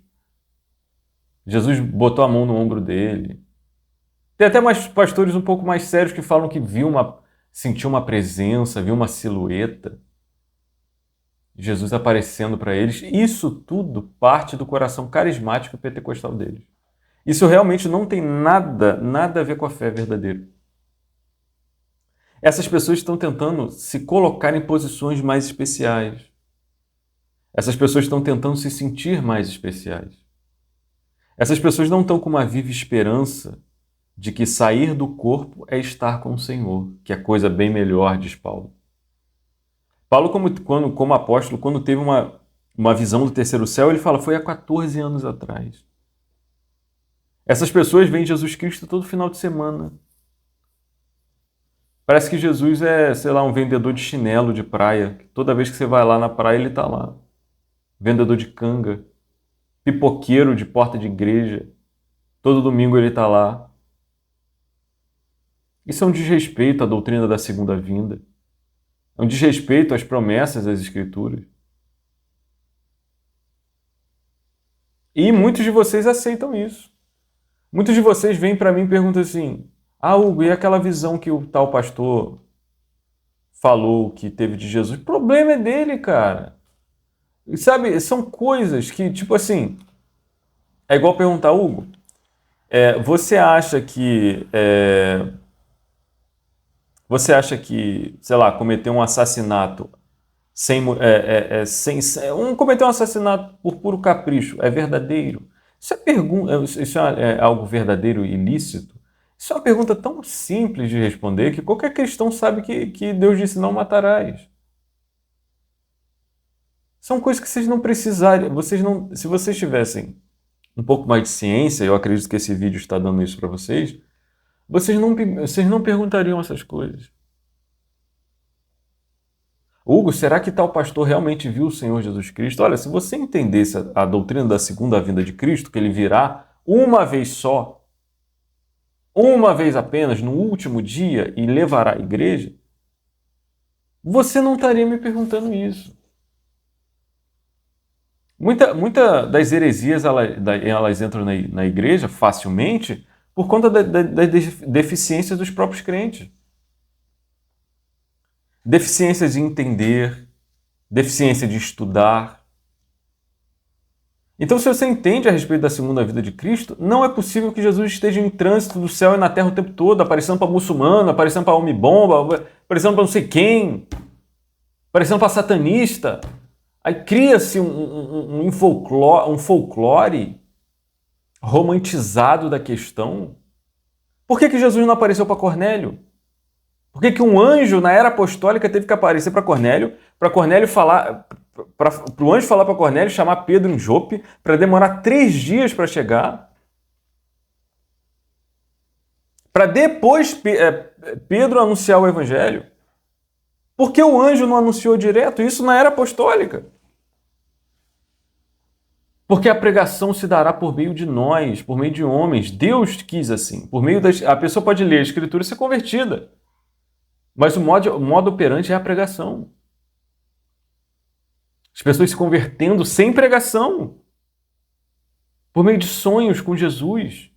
Speaker 1: Jesus botou a mão no ombro dele. Tem até mais pastores um pouco mais sérios que falam que viu sentiu uma presença, viu uma silhueta, Jesus aparecendo para eles. Isso tudo parte do coração carismático e pentecostal deles. Isso realmente não tem nada a ver com a fé verdadeira. Essas pessoas estão tentando se colocar em posições mais especiais. Essas pessoas estão tentando se sentir mais especiais. Essas pessoas não estão com uma viva esperança de que sair do corpo é estar com o Senhor, que é coisa bem melhor, diz Paulo. Paulo, como apóstolo, quando teve uma visão do terceiro céu, ele fala, foi há 14 anos atrás. Essas pessoas veem Jesus Cristo todo final de semana. Parece que Jesus é, sei lá, um vendedor de chinelo de praia. Toda vez que você vai lá na praia, ele está lá. Vendedor de canga. Pipoqueiro de porta de igreja. Todo domingo ele está lá. Isso é um desrespeito à doutrina da segunda vinda. É um desrespeito às promessas das Escrituras. E muitos de vocês aceitam isso. Muitos de vocês vêm para mim e perguntam assim, Hugo, e aquela visão que o tal pastor falou que teve de Jesus? O problema é dele, cara. E sabe, são coisas que, tipo assim, é igual perguntar, Hugo, você acha que, sei lá, cometer um assassinato cometer um assassinato por puro capricho é verdadeiro? Isso é algo verdadeiro e ilícito? Isso é uma pergunta tão simples de responder que qualquer cristão sabe que Deus disse não matarás. São coisas que vocês não precisariam. Se vocês tivessem um pouco mais de ciência, eu acredito que esse vídeo está dando isso para vocês, vocês não perguntariam essas coisas. Hugo, será que tal pastor realmente viu o Senhor Jesus Cristo? Olha, se você entendesse a doutrina da segunda vinda de Cristo, que ele virá uma vez só, uma vez apenas, no último dia, e levará a igreja, você não estaria me perguntando isso. Muita das heresias elas entram na igreja facilmente por conta das deficiências dos próprios crentes. Deficiência de entender, deficiência de estudar. Então, se você entende a respeito da segunda vida de Cristo, não é possível que Jesus esteja em trânsito do céu e na terra o tempo todo, aparecendo para muçulmano, aparecendo para homem-bomba, aparecendo para não sei quem, aparecendo para satanista. Aí cria-se um folclore romantizado da questão. Por que Jesus não apareceu para Cornélio? Por que um anjo na era apostólica teve que aparecer para Cornélio falar, para o anjo falar para Cornélio, chamar Pedro em Jope, para demorar 3 dias para chegar? Para depois Pedro anunciar o evangelho? Por que o anjo não anunciou direto? Isso na era apostólica. Porque a pregação se dará por meio de nós, por meio de homens. Deus quis assim. A pessoa pode ler a Escritura e ser convertida. Mas o modo operante é a pregação. As pessoas se convertendo sem pregação. Por meio de sonhos com Jesus.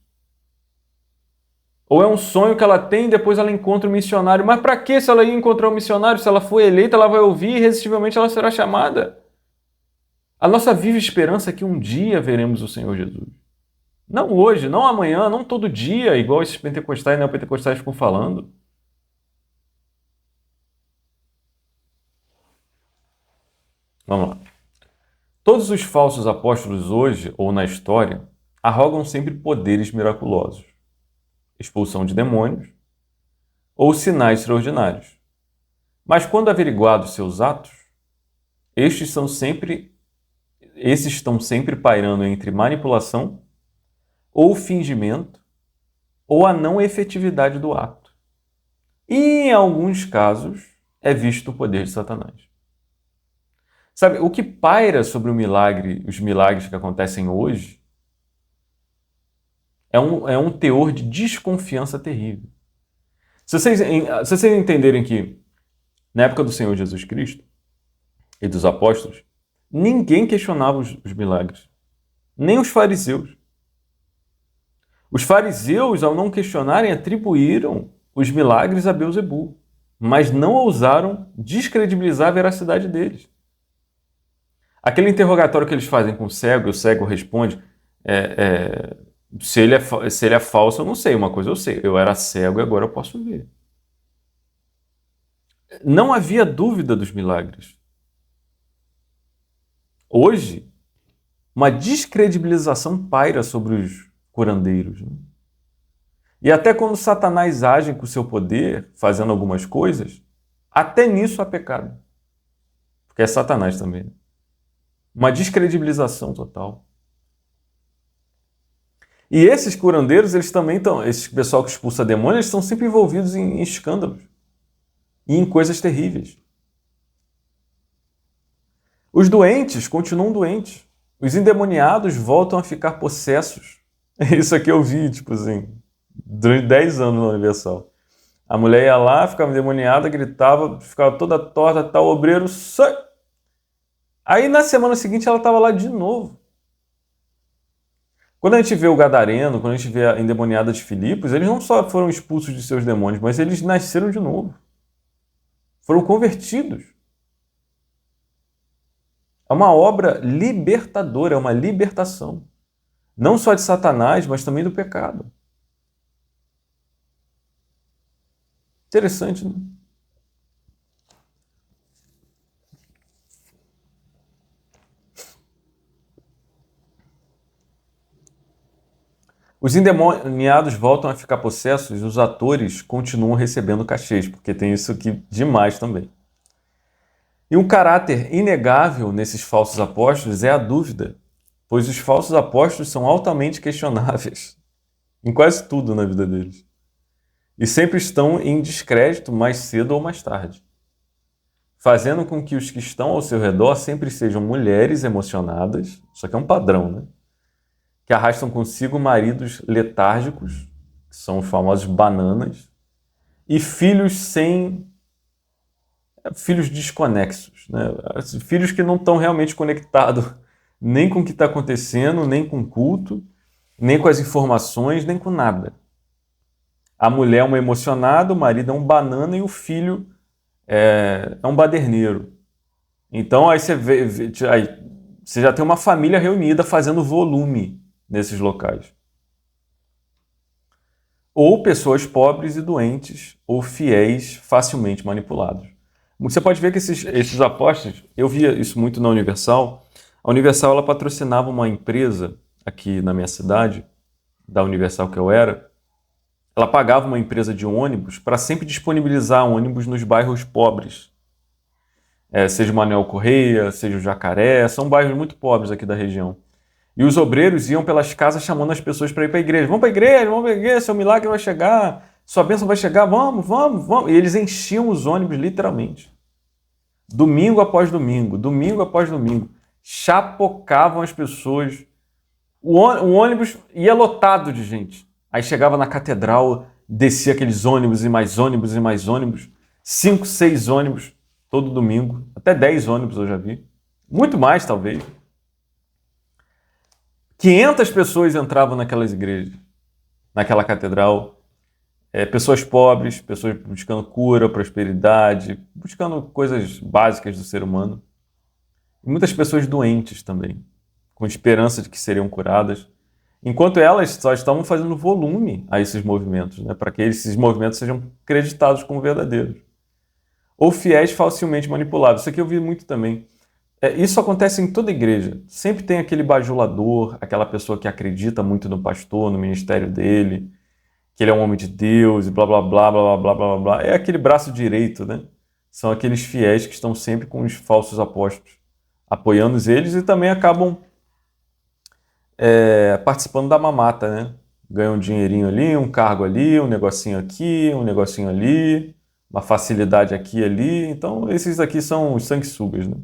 Speaker 1: Ou é um sonho que ela tem e depois ela encontra um missionário. Mas para que se ela ia encontrar um missionário? Se ela for eleita, ela vai ouvir e irresistivelmente ela será chamada. A nossa viva esperança é que um dia veremos o Senhor Jesus. Não hoje, não amanhã, não todo dia, igual esses pentecostais e neopentecostais ficam falando. Vamos lá. Todos os falsos apóstolos hoje, ou na história, arrogam sempre poderes miraculosos, expulsão de demônios ou sinais extraordinários. Mas quando averiguados seus atos, esses estão sempre pairando entre manipulação ou fingimento ou a não efetividade do ato. E, em alguns casos, é visto o poder de Satanás. Sabe, o que paira sobre os milagres que acontecem hoje é um teor de desconfiança terrível. Se vocês entenderem que, na época do Senhor Jesus Cristo e dos apóstolos, ninguém questionava os milagres, nem os fariseus. Os fariseus, ao não questionarem, atribuíram os milagres a Beelzebul. mas não ousaram descredibilizar a veracidade deles. Aquele interrogatório que eles fazem com o cego responde, se ele é falso, eu não sei. Uma coisa eu sei, eu era cego e agora eu posso ver. Não havia dúvida dos milagres. Hoje, uma descredibilização paira sobre os curandeiros, né? E até quando Satanás age com o seu poder, fazendo algumas coisas, até nisso há pecado. Porque é Satanás também, né? Uma descredibilização total. E esses curandeiros, eles também estão, esse pessoal que expulsa demônios, eles estão sempre envolvidos em escândalos e em coisas terríveis. Os doentes continuam doentes. Os endemoniados voltam a ficar possessos. Isso aqui eu vi, tipo assim, durante 10 anos na Universal. A mulher ia lá, ficava endemoniada, gritava, ficava toda torta, tal, obreiro, sai! Aí na semana seguinte ela estava lá de novo. Quando a gente vê o Gadareno, quando a gente vê a endemoniada de Filipos, eles não só foram expulsos de seus demônios, mas eles nasceram de novo. Foram convertidos. É uma obra libertadora, é uma libertação. Não só de Satanás, mas também do pecado. Interessante, né? Os endemoniados voltam a ficar possessos e os atores continuam recebendo cachês, porque tem isso aqui demais também. E um caráter inegável nesses falsos apóstolos é a dúvida, pois os falsos apóstolos são altamente questionáveis em quase tudo na vida deles. E sempre estão em descrédito mais cedo ou mais tarde, fazendo com que os que estão ao seu redor sempre sejam mulheres emocionadas, isso aqui é um padrão, né? Que arrastam consigo maridos letárgicos, que são os famosos bananas, e filhos desconexos, né? Filhos que não estão realmente conectados nem com o que está acontecendo, nem com o culto, nem com as informações, nem com nada. A mulher é uma emocionada, o marido é um banana e o filho é um baderneiro. Então aí você já tem uma família reunida fazendo volume nesses locais. Ou pessoas pobres e doentes, ou fiéis facilmente manipulados. Você pode ver que esses apóstolos, eu via isso muito na Universal. A Universal ela patrocinava uma empresa aqui na minha cidade, da Universal que eu era. Ela pagava uma empresa de ônibus para sempre disponibilizar ônibus nos bairros pobres. Seja o Manuel Correia, seja o Jacaré, são bairros muito pobres aqui da região. E os obreiros iam pelas casas chamando as pessoas para ir para a igreja. Vamos para a igreja, seu milagre vai chegar, sua bênção vai chegar, vamos, vamos, vamos. E eles enchiam os ônibus literalmente. Domingo após domingo, domingo após domingo. Chapocavam as pessoas. O ônibus ia lotado de gente. Aí chegava na catedral, descia aqueles ônibus e mais ônibus e mais ônibus. 5, 6 ônibus todo domingo. Até 10 ônibus eu já vi. Muito mais, talvez. 500 pessoas entravam naquelas igrejas, naquela catedral. Pessoas pobres, pessoas buscando cura, prosperidade, buscando coisas básicas do ser humano. E muitas pessoas doentes também, com esperança de que seriam curadas. Enquanto elas só estavam fazendo volume a esses movimentos, né, para que esses movimentos sejam acreditados como verdadeiros. Ou fiéis facilmente manipulados. Isso aqui eu vi muito também. Isso acontece em toda igreja. Sempre tem aquele bajulador, aquela pessoa que acredita muito no pastor, no ministério dele, que ele é um homem de Deus e blá, blá, blá, blá, blá, blá, blá, blá. É aquele braço direito, né? São aqueles fiéis que estão sempre com os falsos apóstolos, apoiando eles e também acabam participando da mamata, né? Ganham um dinheirinho ali, um cargo ali, um negocinho aqui, um negocinho ali, uma facilidade aqui e ali. Então, esses aqui são os sanguessugas, né?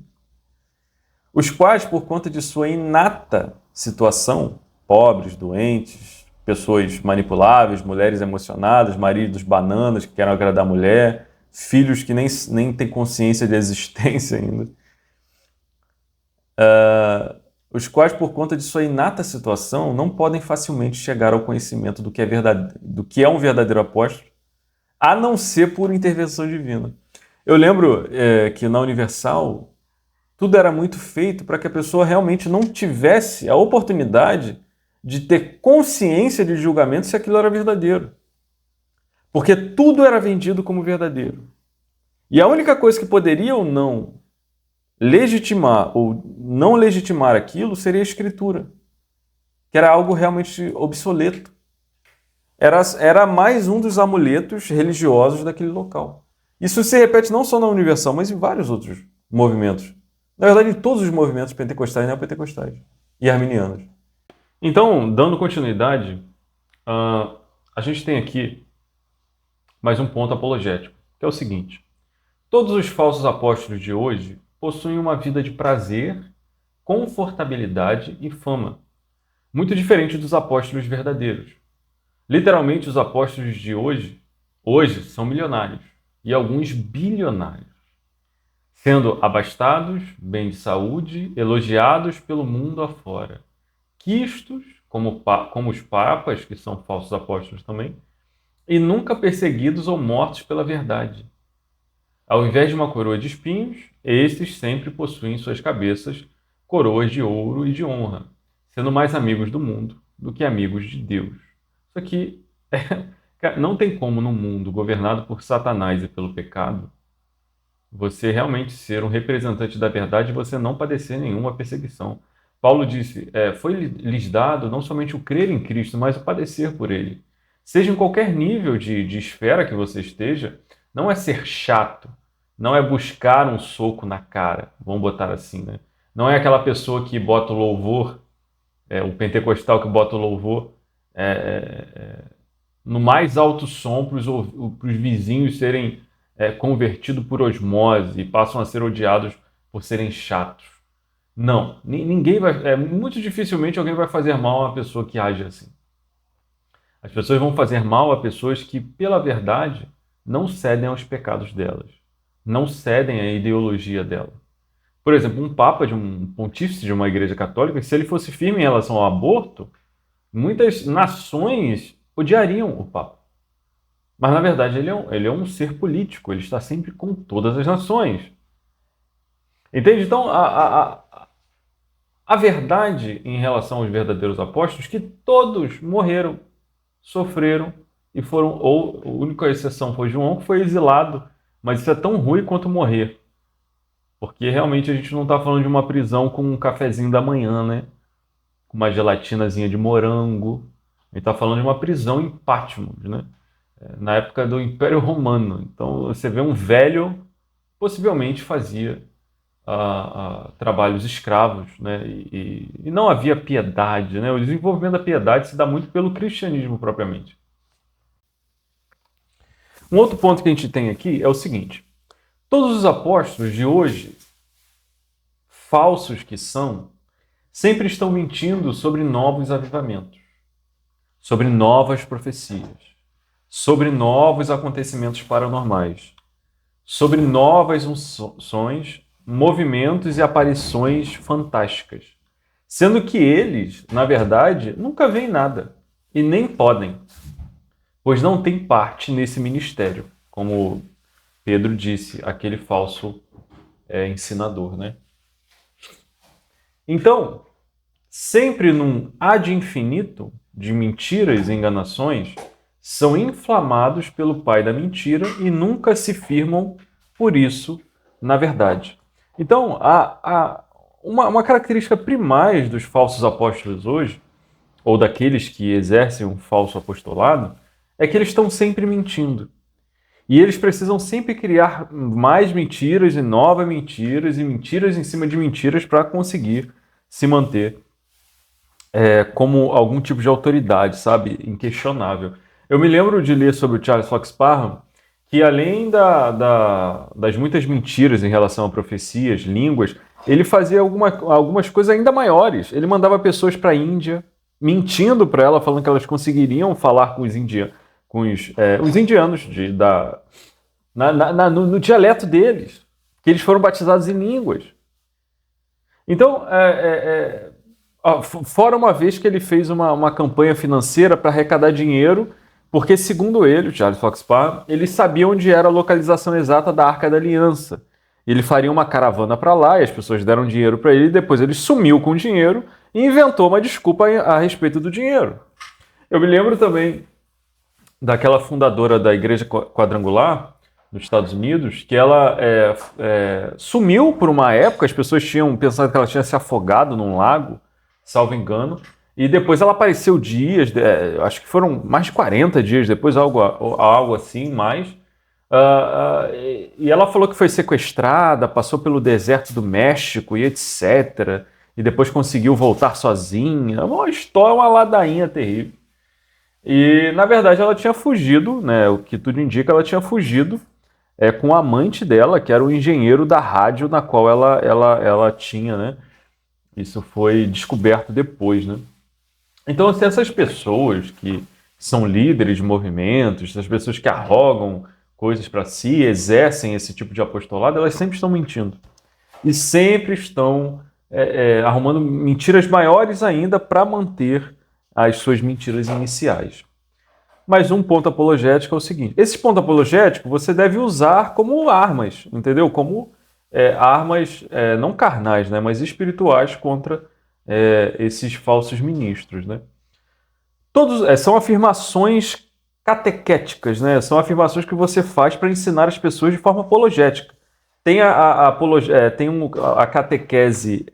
Speaker 1: Os quais, por conta de sua inata situação, pobres, doentes, pessoas manipuláveis, mulheres emocionadas, maridos bananas que querem agradar a mulher, filhos que nem têm consciência de existência ainda, os quais, por conta de sua inata situação, não podem facilmente chegar ao conhecimento do que é um verdadeiro apóstolo, a não ser por intervenção divina. Eu lembro que na Universal tudo era muito feito para que a pessoa realmente não tivesse a oportunidade de ter consciência de julgamento se aquilo era verdadeiro. Porque tudo era vendido como verdadeiro. E a única coisa que poderia ou não legitimar ou não legitimar aquilo seria a escritura, que era algo realmente obsoleto. Era mais um dos amuletos religiosos daquele local. Isso se repete não só na Universal, mas em vários outros movimentos. Na verdade, em todos os movimentos pentecostais e neopentecostais e arminianos. Então, dando continuidade, a gente tem aqui mais um ponto apologético, que é o seguinte. Todos os falsos apóstolos de hoje possuem uma vida de prazer, confortabilidade e fama, muito diferente dos apóstolos verdadeiros. Literalmente, os apóstolos de hoje são milionários e alguns bilionários, sendo abastados, bem de saúde, elogiados pelo mundo afora, quistos, como os papas, que são falsos apóstolos também, e nunca perseguidos ou mortos pela verdade. Ao invés de uma coroa de espinhos, estes sempre possuem em suas cabeças coroas de ouro e de honra, sendo mais amigos do mundo do que amigos de Deus. Isso aqui não tem como, num mundo governado por Satanás e pelo pecado, você realmente ser um representante da verdade e você não padecer nenhuma perseguição. Paulo disse, foi-lhes dado não somente o crer em Cristo, mas o padecer por ele. Seja em qualquer nível de esfera que você esteja, não é ser chato, não é buscar um soco na cara, vamos botar assim, né? Não é aquela pessoa que bota o louvor, o pentecostal que bota o louvor no mais alto som para os vizinhos serem convertidos por osmose e passam a ser odiados por serem chatos. Não, ninguém vai. Muito dificilmente alguém vai fazer mal a uma pessoa que age assim. As pessoas vão fazer mal a pessoas que, pela verdade, não cedem aos pecados delas, não cedem à ideologia dela. Por exemplo, um papa de um pontífice de uma igreja católica, se ele fosse firme em relação ao aborto, muitas nações odiariam o papa. Mas, na verdade, ele é um ser político, ele está sempre com todas as nações. Entende? Então, a verdade em relação aos verdadeiros apóstolos é que todos morreram, sofreram e foram, ou a única exceção foi João, que foi exilado, mas isso é tão ruim quanto morrer. Porque realmente a gente não está falando de uma prisão com um cafezinho da manhã, né? Com uma gelatinazinha de morango. A gente está falando de uma prisão em Patmos, né? Na época do Império Romano. Então você vê um velho, possivelmente fazia trabalhos escravos, né? E não havia piedade, né? O desenvolvimento da piedade se dá muito pelo cristianismo propriamente. Um outro ponto que a gente tem aqui é o seguinte: todos os apóstolos de hoje, falsos que são, sempre estão mentindo sobre novos avivamentos, sobre novas profecias, sobre novos acontecimentos paranormais, sobre novas unções, movimentos e aparições fantásticas, sendo que eles, na verdade, nunca veem nada e nem podem, pois não têm parte nesse ministério, como Pedro disse, aquele falso ensinador, né? Então, sempre num ad infinito de mentiras e enganações, são inflamados pelo pai da mentira e nunca se firmam por isso na verdade. Então, uma característica primais dos falsos apóstolos hoje, ou daqueles que exercem um falso apostolado, é que eles estão sempre mentindo. E eles precisam sempre criar mais mentiras e novas mentiras e mentiras em cima de mentiras para conseguir se manter como algum tipo de autoridade, sabe? Inquestionável. Eu me lembro de ler sobre o Charles Fox Parham que, além das muitas mentiras em relação a profecias, línguas, ele fazia algumas coisas ainda maiores. Ele mandava pessoas para a Índia, mentindo para ela, falando que elas conseguiriam falar com os indianos, os indianos no dialeto deles, que eles foram batizados em línguas. Então, fora uma vez que ele fez uma campanha financeira para arrecadar dinheiro Porque, segundo ele, o Charles Fox Parr, ele sabia onde era a localização exata da Arca da Aliança. Ele faria uma caravana para lá e as pessoas deram dinheiro para ele, e depois ele sumiu com o dinheiro e inventou uma desculpa a respeito do dinheiro. Eu me lembro também daquela fundadora da Igreja Quadrangular, nos Estados Unidos, que ela sumiu por uma época, as pessoas tinham pensado que ela tinha se afogado num lago, salvo engano, e depois ela apareceu dias, acho que foram mais de 40 dias depois, algo assim, mais. E ela falou que foi sequestrada, passou pelo deserto do México e etc. E depois conseguiu voltar sozinha. Uma história, uma ladainha terrível. E, na verdade, ela tinha fugido, né? O que tudo indica, ela tinha fugido com o amante dela, que era o engenheiro da rádio na qual ela tinha, né? Isso foi descoberto depois, né? Então, assim, essas pessoas que são líderes de movimentos, essas pessoas que arrogam coisas para si, exercem esse tipo de apostolado, elas sempre estão mentindo. E sempre estão arrumando mentiras maiores ainda para manter as suas mentiras iniciais. Mas um ponto apologético é o seguinte: esse ponto apologético você deve usar como armas, entendeu? Como armas não carnais, né, mas espirituais contra esses falsos ministros, né? Todos são afirmações catequéticas, né? São afirmações que você faz para ensinar as pessoas de forma apologética. Tem a catequese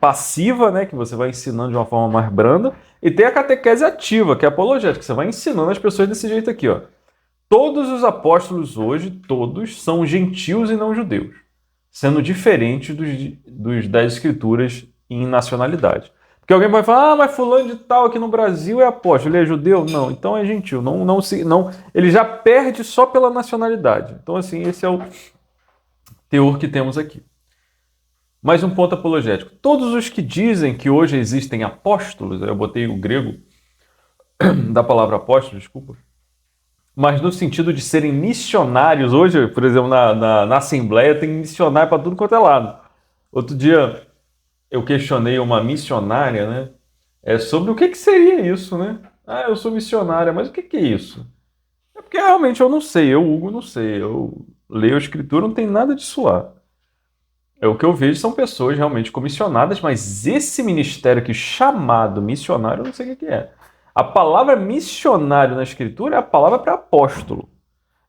Speaker 1: passiva, né, que você vai ensinando de uma forma mais branda, e tem a catequese ativa, que é apologética, que você vai ensinando as pessoas desse jeito aqui, ó. Todos os apóstolos hoje, todos são gentios e não judeus, sendo diferentes das escrituras em nacionalidade. Porque alguém vai falar, mas fulano de tal aqui no Brasil é apóstolo, ele é judeu? Não, então é gentil. Não, ele já perde só pela nacionalidade. Então, assim, esse é o teor que temos aqui. Mais um ponto apologético. Todos os que dizem que hoje existem apóstolos, eu botei o grego da palavra apóstolo, desculpa, mas no sentido de serem missionários. Hoje, por exemplo, na Assembleia tem missionário para tudo quanto é lado. Outro dia eu questionei uma missionária, né, sobre o que seria isso, né? Ah, eu sou missionária, mas o que é isso? É porque realmente eu não sei, Hugo, não sei. Eu leio a escritura, não tem nada disso lá. O que eu vejo são pessoas realmente comissionadas, mas esse ministério aqui chamado missionário, eu não sei o que é. A palavra missionário na escritura é a palavra para apóstolo.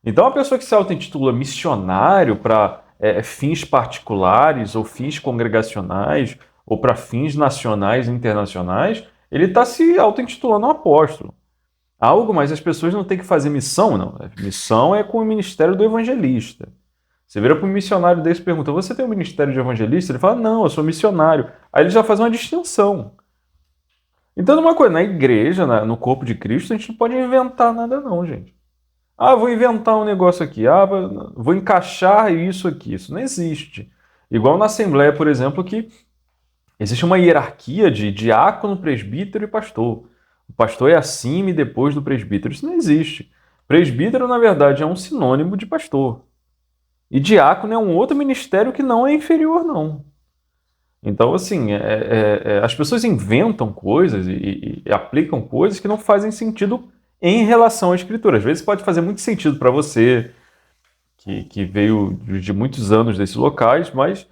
Speaker 1: Então, a pessoa que se auto-intitula missionário para fins particulares ou fins congregacionais ou para fins nacionais e internacionais, ele está se auto-intitulando um apóstolo. Algo, mas as pessoas não têm que fazer missão, não. Missão é com o ministério do evangelista. Você vira para um missionário desse e pergunta, você tem um ministério de evangelista? Ele fala, não, eu sou missionário. Aí ele já faz uma distinção. Então, uma coisa, na igreja, no corpo de Cristo, a gente não pode inventar nada não, gente. Ah, vou inventar um negócio aqui. Ah, vou encaixar isso aqui. Isso não existe. Igual na Assembleia, por exemplo, que existe uma hierarquia de diácono, presbítero e pastor. O pastor é acima e depois do presbítero. Isso não existe. Presbítero, na verdade, é um sinônimo de pastor. E diácono é um outro ministério que não é inferior, não. Então, assim, as pessoas inventam coisas e aplicam coisas que não fazem sentido em relação à escritura. Às vezes pode fazer muito sentido para você, que veio de muitos anos desses locais, mas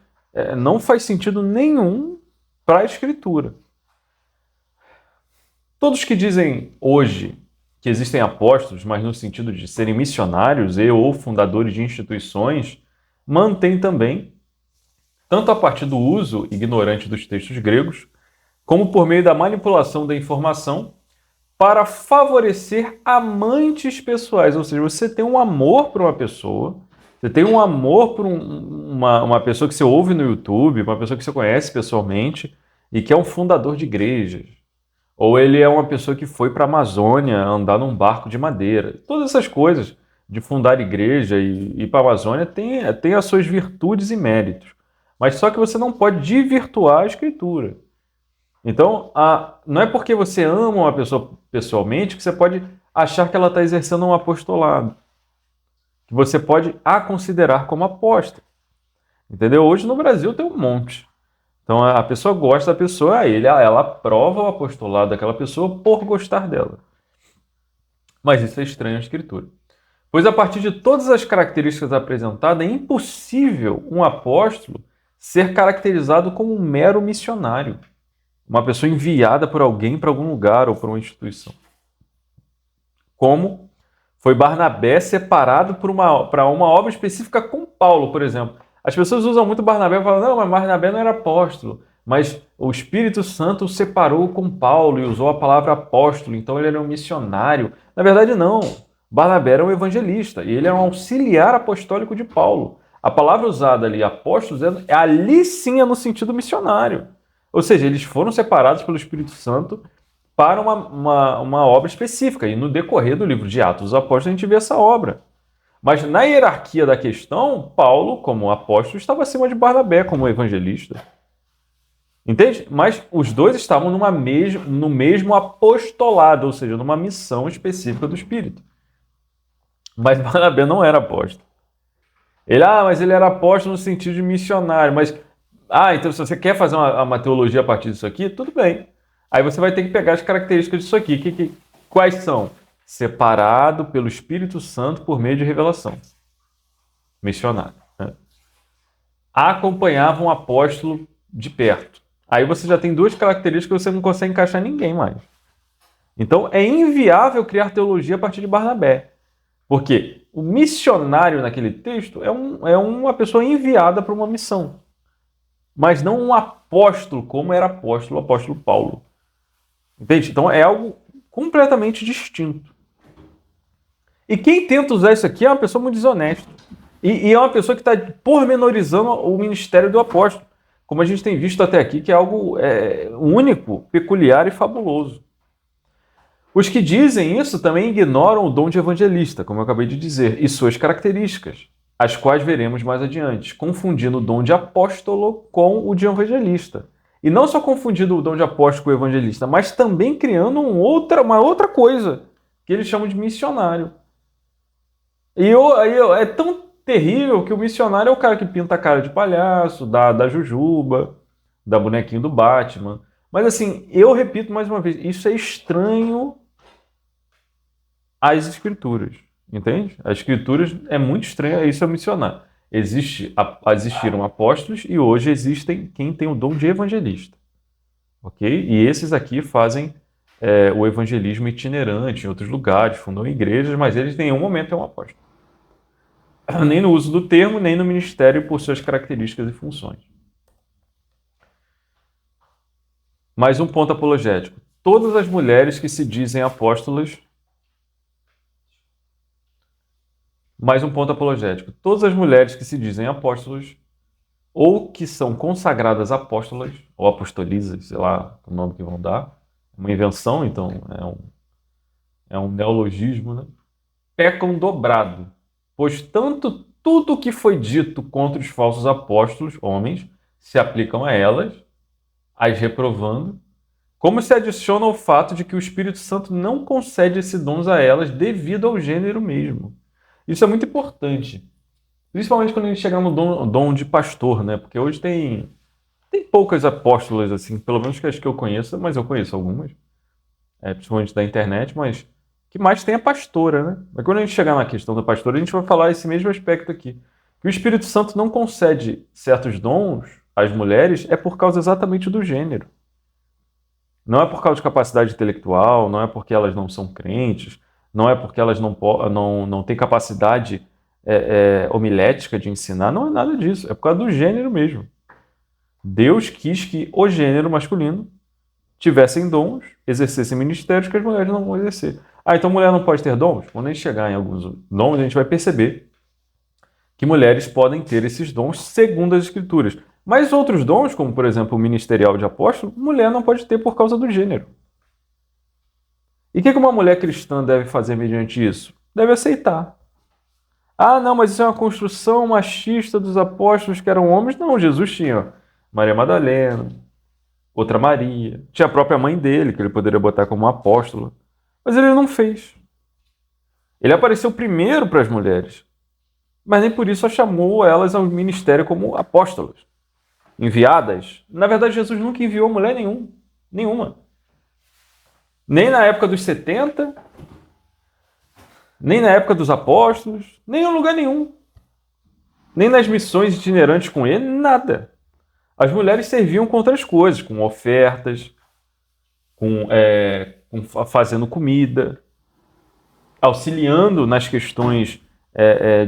Speaker 1: não faz sentido nenhum para a escritura. Todos que dizem hoje que existem apóstolos, mas no sentido de serem missionários ou fundadores de instituições, mantêm também, tanto a partir do uso ignorante dos textos gregos, como por meio da manipulação da informação, para favorecer amantes pessoais. Ou seja, você tem um amor por uma pessoa, você tem um amor por uma pessoa que você ouve no YouTube, uma pessoa que você conhece pessoalmente e que é um fundador de igrejas. Ou ele é uma pessoa que foi para a Amazônia andar num barco de madeira. Todas essas coisas de fundar igreja e ir para a Amazônia tem as suas virtudes e méritos. Mas só que você não pode desvirtuar a escritura. Então, não é porque você ama uma pessoa pessoalmente que você pode achar que ela está exercendo um apostolado. Que você pode a considerar como apóstolo. Entendeu? Hoje no Brasil tem um monte. Então a pessoa gosta da pessoa, ela aprova o apostolado daquela pessoa por gostar dela. Mas isso é estranho à Escritura. Pois a partir de todas as características apresentadas, é impossível um apóstolo ser caracterizado como um mero missionário, uma pessoa enviada por alguém para algum lugar ou para uma instituição. Como foi Barnabé separado para uma obra específica com Paulo, por exemplo. As pessoas usam muito Barnabé e falam, não, mas Barnabé não era apóstolo, mas o Espírito Santo o separou com Paulo e usou a palavra apóstolo, então ele era um missionário. Na verdade, não. Barnabé era um evangelista e ele é um auxiliar apostólico de Paulo. A palavra usada ali, apóstolos, ali sim é no sentido missionário. Ou seja, eles foram separados pelo Espírito Santo para uma obra específica. E no decorrer do livro de Atos dos Apóstolos a gente vê essa obra. Mas na hierarquia da questão, Paulo, como apóstolo, estava acima de Barnabé como evangelista. Entende? Mas os dois estavam no mesmo apostolado, ou seja, numa missão específica do Espírito. Mas Barnabé não era apóstolo. Mas ele era apóstolo no sentido de missionário. Mas, então se você quer fazer uma teologia a partir disso aqui, tudo bem. Aí você vai ter que pegar as características disso aqui. Quais são? Separado pelo Espírito Santo por meio de revelação. Missionário. Né? Acompanhava um apóstolo de perto. Aí você já tem duas características que você não consegue encaixar ninguém mais. Então é inviável criar teologia a partir de Barnabé. Porque o missionário naquele texto é uma pessoa enviada para uma missão. Mas não um apóstolo, como era o apóstolo Paulo. Entende? Então é algo completamente distinto. E quem tenta usar isso aqui é uma pessoa muito desonesta. E é uma pessoa que está pormenorizando o ministério do apóstolo. Como a gente tem visto até aqui, que é algo único, peculiar e fabuloso. Os que dizem isso também ignoram o dom de evangelista, como eu acabei de dizer, e suas características, as quais veremos mais adiante, confundindo o dom de apóstolo com o de evangelista. E não só confundindo o dom de apóstolo com o evangelista, mas também criando uma outra coisa, que eles chamam de missionário. E é tão terrível que o missionário é o cara que pinta a cara de palhaço, da jujuba, da bonequinho do Batman. Mas assim, eu repito mais uma vez, isso é estranho às escrituras, entende? As escrituras é muito estranho, isso é missionário. Existiram apóstolos e hoje existem quem tem o dom de evangelista, ok? E esses aqui fazem o evangelismo itinerante em outros lugares, fundam igrejas, mas eles em nenhum momento é um apóstolo. Nem no uso do termo, nem no ministério por suas características e funções. Mais um ponto apologético. Todas as mulheres que se dizem apóstolas. Mais um ponto apologético. Todas as mulheres que se dizem apóstolos ou que são consagradas apóstolas ou apostolisas, sei lá o nome que vão dar, uma invenção, então é um neologismo, né? Pecam dobrado, pois tanto tudo que foi dito contra os falsos apóstolos, homens, se aplicam a elas, as reprovando, como se adiciona o fato de que o Espírito Santo não concede esses dons a elas devido ao gênero mesmo. Isso é muito importante, principalmente quando a gente chegar no dom de pastor, né? Porque hoje tem poucas apóstolas, assim, pelo menos que as que eu conheço, mas eu conheço algumas, principalmente da internet, mas que mais tem a pastora, né? Mas quando a gente chegar na questão da pastora, a gente vai falar esse mesmo aspecto aqui. Que o Espírito Santo não concede certos dons às mulheres é por causa exatamente do gênero. Não é por causa de capacidade intelectual, não é porque elas não são crentes, não é porque elas não têm capacidade homilética de ensinar, não é nada disso, é por causa do gênero mesmo. Deus quis que o gênero masculino tivessem dons, exercessem ministérios que as mulheres não vão exercer. Então mulher não pode ter dons? Quando a gente chegar em alguns dons, a gente vai perceber que mulheres podem ter esses dons segundo as Escrituras. Mas outros dons, como por exemplo o ministerial de apóstolo, mulher não pode ter por causa do gênero. E o que uma mulher cristã deve fazer mediante isso? Deve aceitar. Não, mas isso é uma construção machista dos apóstolos que eram homens. Não, Jesus tinha Maria Madalena, outra Maria, tinha a própria mãe dele, que ele poderia botar como apóstola. Mas ele não fez. Ele apareceu primeiro para as mulheres, mas nem por isso chamou elas ao ministério como apóstolas, enviadas. Na verdade, Jesus nunca enviou mulher nenhuma. Nem na época dos 70, Nem na época dos apóstolos, nem em lugar nenhum. Nem nas missões itinerantes com ele, nada. As mulheres serviam com outras coisas, com ofertas, fazendo comida, auxiliando nas questões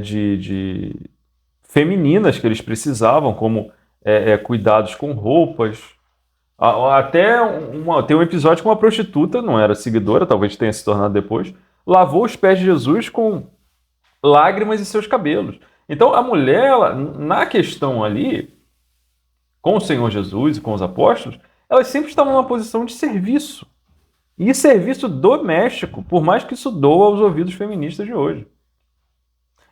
Speaker 1: de femininas que eles precisavam, como cuidados com roupas. Tem um episódio com uma prostituta, não era seguidora, talvez tenha se tornado depois, lavou os pés de Jesus com lágrimas em seus cabelos. Então a mulher, na questão ali, com o Senhor Jesus e com os apóstolos, elas sempre estavam numa posição de serviço. E serviço doméstico, por mais que isso doa aos ouvidos feministas de hoje.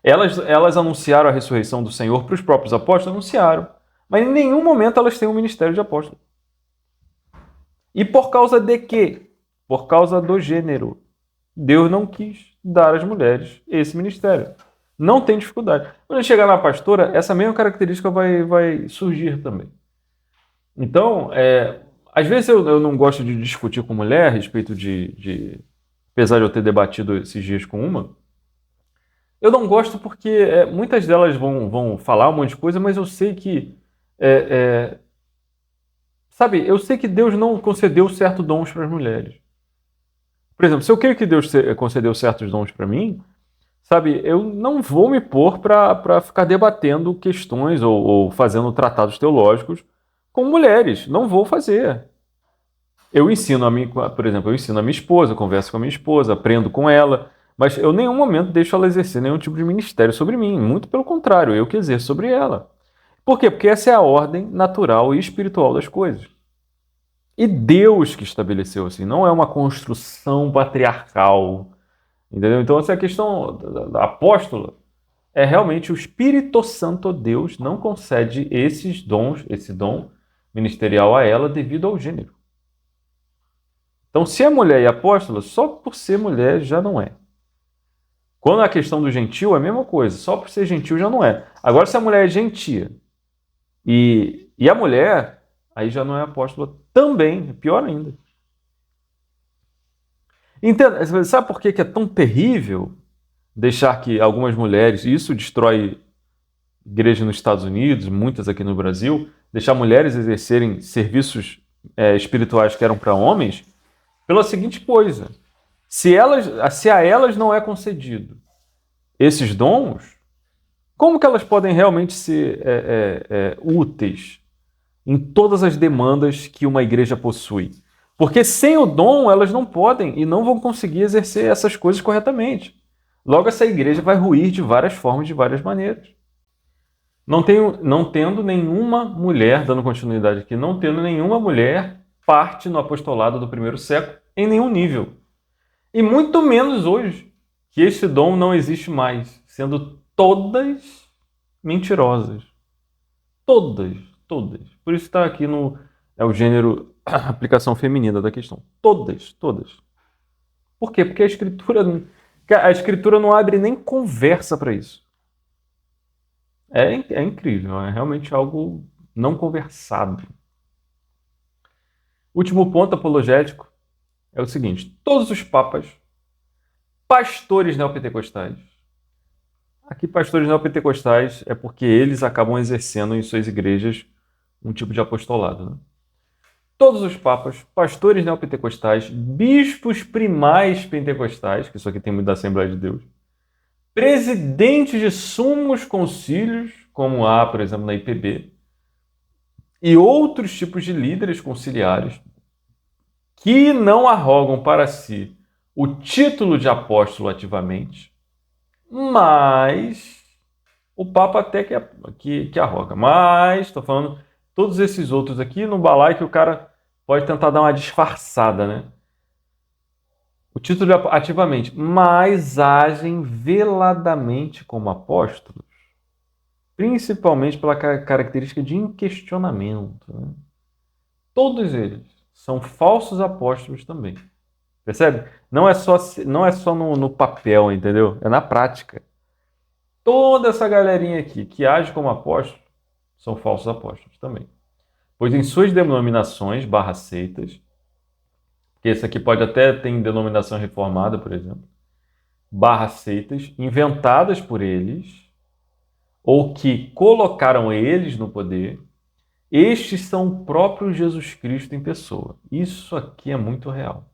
Speaker 1: Elas anunciaram a ressurreição do Senhor para os próprios apóstolos, anunciaram. Mas em nenhum momento elas têm um ministério de apóstolo. E por causa de quê? Por causa do gênero. Deus não quis dar às mulheres esse ministério. Não tem dificuldade. Quando a gente chegar na pastora, essa mesma característica vai surgir também. Então, às vezes eu não gosto de discutir com mulher a respeito apesar de eu ter debatido esses dias com uma, eu não gosto porque muitas delas vão falar um monte de coisa, mas eu sei que sabe, eu sei que Deus não concedeu certos dons para as mulheres. Por exemplo, se eu creio que Deus concedeu certos dons para mim, sabe, eu não vou me pôr para ficar debatendo questões ou fazendo tratados teológicos com mulheres. Não vou fazer. Eu ensino por exemplo, eu ensino a minha esposa, converso com a minha esposa, aprendo com ela, mas eu em nenhum momento deixo ela exercer nenhum tipo de ministério sobre mim. Muito pelo contrário, eu que exerço sobre ela. Por quê? Porque essa é a ordem natural e espiritual das coisas. E Deus que estabeleceu assim, não é uma construção patriarcal. Entendeu? Então, essa questão da apóstola é realmente o Espírito Santo, Deus, não concede esse dom ministerial a ela devido ao gênero. Então, se é mulher e apóstola, só por ser mulher já não é. Quando a questão do gentil é a mesma coisa, só por ser gentil já não é. Agora, se a mulher é gentia e a mulher, aí já não é apóstola também, pior ainda. Entenda, sabe por que é tão terrível deixar que algumas mulheres, isso destrói igrejas nos Estados Unidos, muitas aqui no Brasil, deixar mulheres exercerem serviços espirituais que eram para homens, pela seguinte coisa: se a elas não é concedido esses dons, como que elas podem realmente ser úteis em todas as demandas que uma igreja possui? Porque sem o dom, elas não podem e não vão conseguir exercer essas coisas corretamente. Logo, essa igreja vai ruir de várias formas, de várias maneiras. Não tendo nenhuma mulher, dando continuidade aqui, não tendo nenhuma mulher parte no apostolado do primeiro século em nenhum nível. E muito menos hoje, que esse dom não existe mais, sendo todas mentirosas. Todas. Por isso está aqui o gênero, a aplicação feminina da questão. Todas. Por quê? Porque a escritura não abre nem conversa para isso. É incrível, é realmente algo não conversado. Último ponto apologético é o seguinte: todos os papas, pastores neopentecostais. Aqui, pastores neopentecostais é porque eles acabam exercendo em suas igrejas um tipo de apostolado. Né? Todos os papas, pastores neopentecostais, bispos primais pentecostais, que isso aqui tem muito da Assembleia de Deus, presidentes de sumos concílios, como há, por exemplo, na IPB, e outros tipos de líderes conciliares que não arrogam para si o título de apóstolo ativamente, mas o Papa até que arroga. Mas, estou falando, todos esses outros aqui no balaio que o cara pode tentar dar uma disfarçada, né? O título ativamente, mas agem veladamente como apóstolos, principalmente pela característica de inquestionamento. Né? Todos eles são falsos apóstolos também. Percebe? Não é só no papel, entendeu? É na prática. Toda essa galerinha aqui que age como apóstolo são falsos apóstolos também. Pois em suas denominações /seitas, que esse aqui pode até ter em denominação reformada, por exemplo, barra seitas inventadas por eles ou que colocaram eles no poder. Estes são o próprio Jesus Cristo em pessoa. Isso aqui é muito real.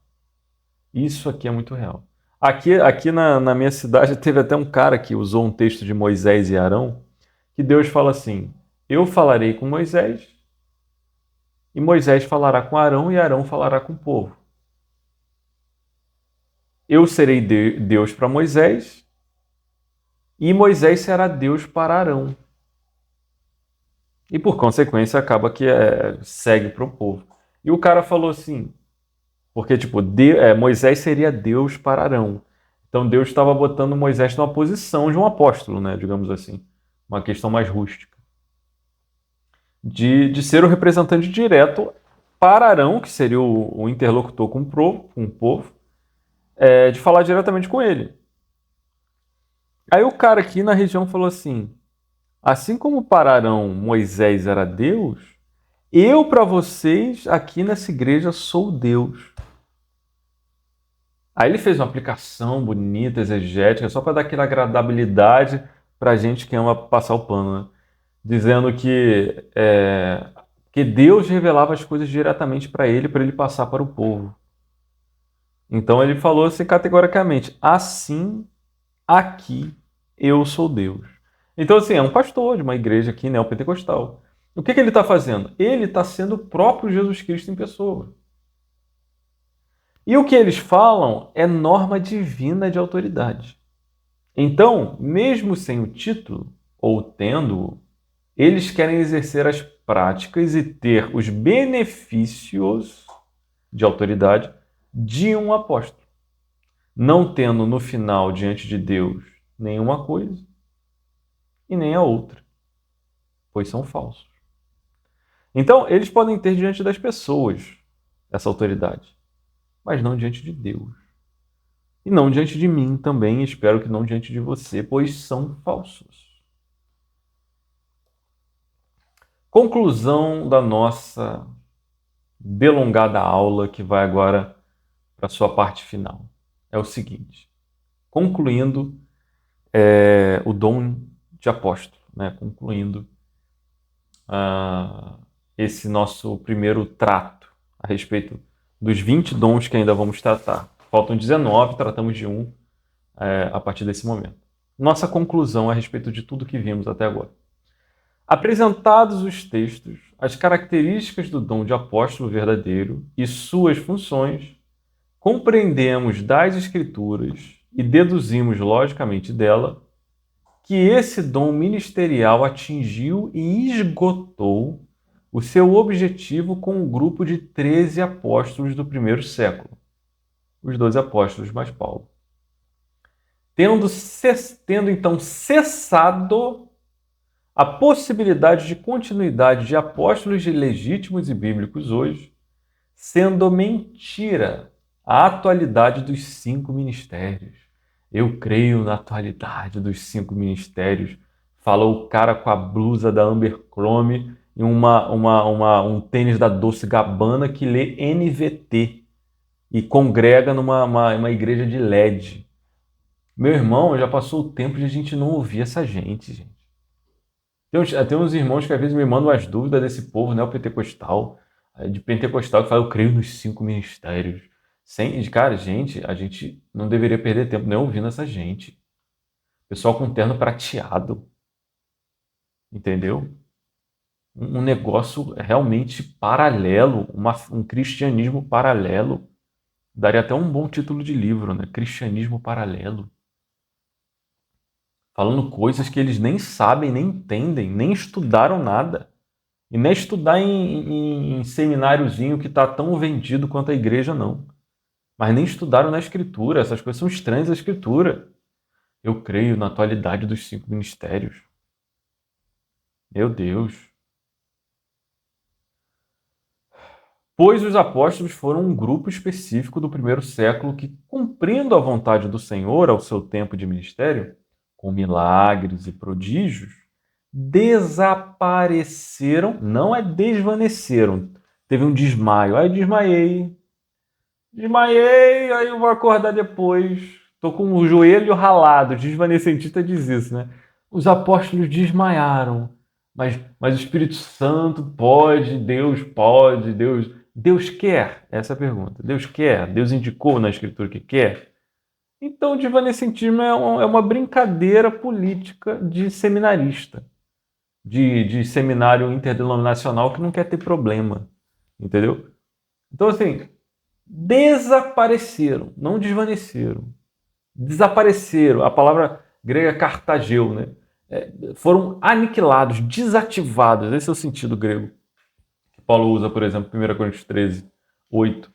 Speaker 1: Isso aqui é muito real. Aqui na minha cidade teve até um cara que usou um texto de Moisés e Arão, que Deus fala assim: eu falarei com Moisés, e Moisés falará com Arão, e Arão falará com o povo. Eu serei Deus para Moisés, e Moisés será Deus para Arão. E por consequência acaba que segue para o povo. E o cara falou assim, porque tipo, Moisés seria Deus para Arão. Então Deus estava botando Moisés numa posição de um apóstolo, né, digamos assim. Uma questão mais rústica. De ser o representante direto para Arão, que seria o interlocutor com o povo, de falar diretamente com ele. Aí o cara aqui na região falou assim, assim como para Arão Moisés era Deus, eu para vocês aqui nessa igreja sou Deus. Aí ele fez uma aplicação bonita, exegética, só para dar aquela agradabilidade para a gente que ama passar o pano, né? Dizendo que Deus revelava as coisas diretamente para ele passar para o povo. Então ele falou assim categoricamente, assim, aqui, eu sou Deus. Então assim, é um pastor de uma igreja aqui neopentecostal. O que ele está fazendo? Ele está sendo o próprio Jesus Cristo em pessoa. E o que eles falam é norma divina de autoridade. Então, mesmo sem o título, ou tendo-o, eles querem exercer as práticas e ter os benefícios de autoridade de um apóstolo, não tendo no final, diante de Deus, nenhuma coisa e nem a outra, pois são falsos. Então, eles podem ter diante das pessoas essa autoridade, mas não diante de Deus. E não diante de mim também, espero que não diante de você, pois são falsos. Conclusão da nossa delongada aula, que vai agora para a sua parte final. É o seguinte, concluindo o dom de apóstolo, né? Concluindo esse nosso primeiro trato a respeito dos 20 dons que ainda vamos tratar. Faltam 19, tratamos de um a partir desse momento. Nossa conclusão a respeito de tudo que vimos até agora. Apresentados os textos, as características do dom de apóstolo verdadeiro e suas funções, compreendemos das Escrituras e deduzimos logicamente dela que esse dom ministerial atingiu e esgotou o seu objetivo com o grupo de 13 apóstolos do primeiro século, os 12 apóstolos mais Paulo. Tendo então cessado a possibilidade de continuidade de apóstolos legítimos e bíblicos hoje, sendo mentira a atualidade dos 5 ministérios. Eu creio na atualidade dos 5 ministérios. Falou o cara com a blusa da Abercrombie e um tênis da Dolce Gabbana que lê NVT e congrega numa igreja de LED. Meu irmão, já passou o tempo de a gente não ouvir essa gente. Tem uns irmãos que às vezes me mandam as dúvidas desse povo neopentecostal, de pentecostal, que fala, eu creio nos 5 ministérios. Cara, a gente não deveria perder tempo nem ouvindo essa gente. Pessoal com terno prateado. Entendeu? Um negócio realmente paralelo, um cristianismo paralelo. Daria até um bom título de livro, né? Cristianismo paralelo. Falando coisas que eles nem sabem, nem entendem, nem estudaram nada. E nem estudar em semináriozinho que está tão vendido quanto a igreja, não. Mas nem estudaram na Escritura. Essas coisas são estranhas à Escritura. Eu creio na atualidade dos 5 ministérios. Meu Deus. Pois os apóstolos foram um grupo específico do primeiro século que, cumprindo a vontade do Senhor ao seu tempo de ministério, com milagres e prodígios, desapareceram, não é desvaneceram. Teve um desmaio. Aí desmaiei, aí eu vou acordar depois. Tô com o joelho ralado. Desvanecentista diz isso, né? Os apóstolos desmaiaram, mas o Espírito Santo pode, Deus quer? Essa é a pergunta. Deus quer? Deus indicou na Escritura que quer? Então, o desvanecentismo é uma brincadeira política de seminarista, de seminário interdenominacional que não quer ter problema, entendeu? Então, assim, desapareceram, não desvaneceram. Desapareceram. A palavra grega é cartageu, né? Foram aniquilados, desativados. Esse é o sentido grego que Paulo usa, por exemplo, em 1 Coríntios 13, 8.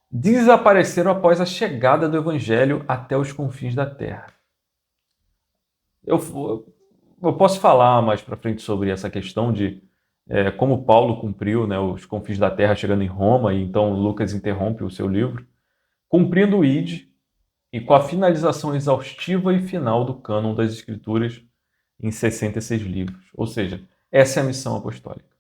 Speaker 1: Desapareceram após a chegada do evangelho até os confins da terra. Eu posso falar mais para frente sobre essa questão de como Paulo cumpriu, né, os confins da terra chegando em Roma, e então Lucas interrompe o seu livro, cumprindo o ID e com a finalização exaustiva e final do cânon das Escrituras em 66 livros. Ou seja, essa é a missão apostólica.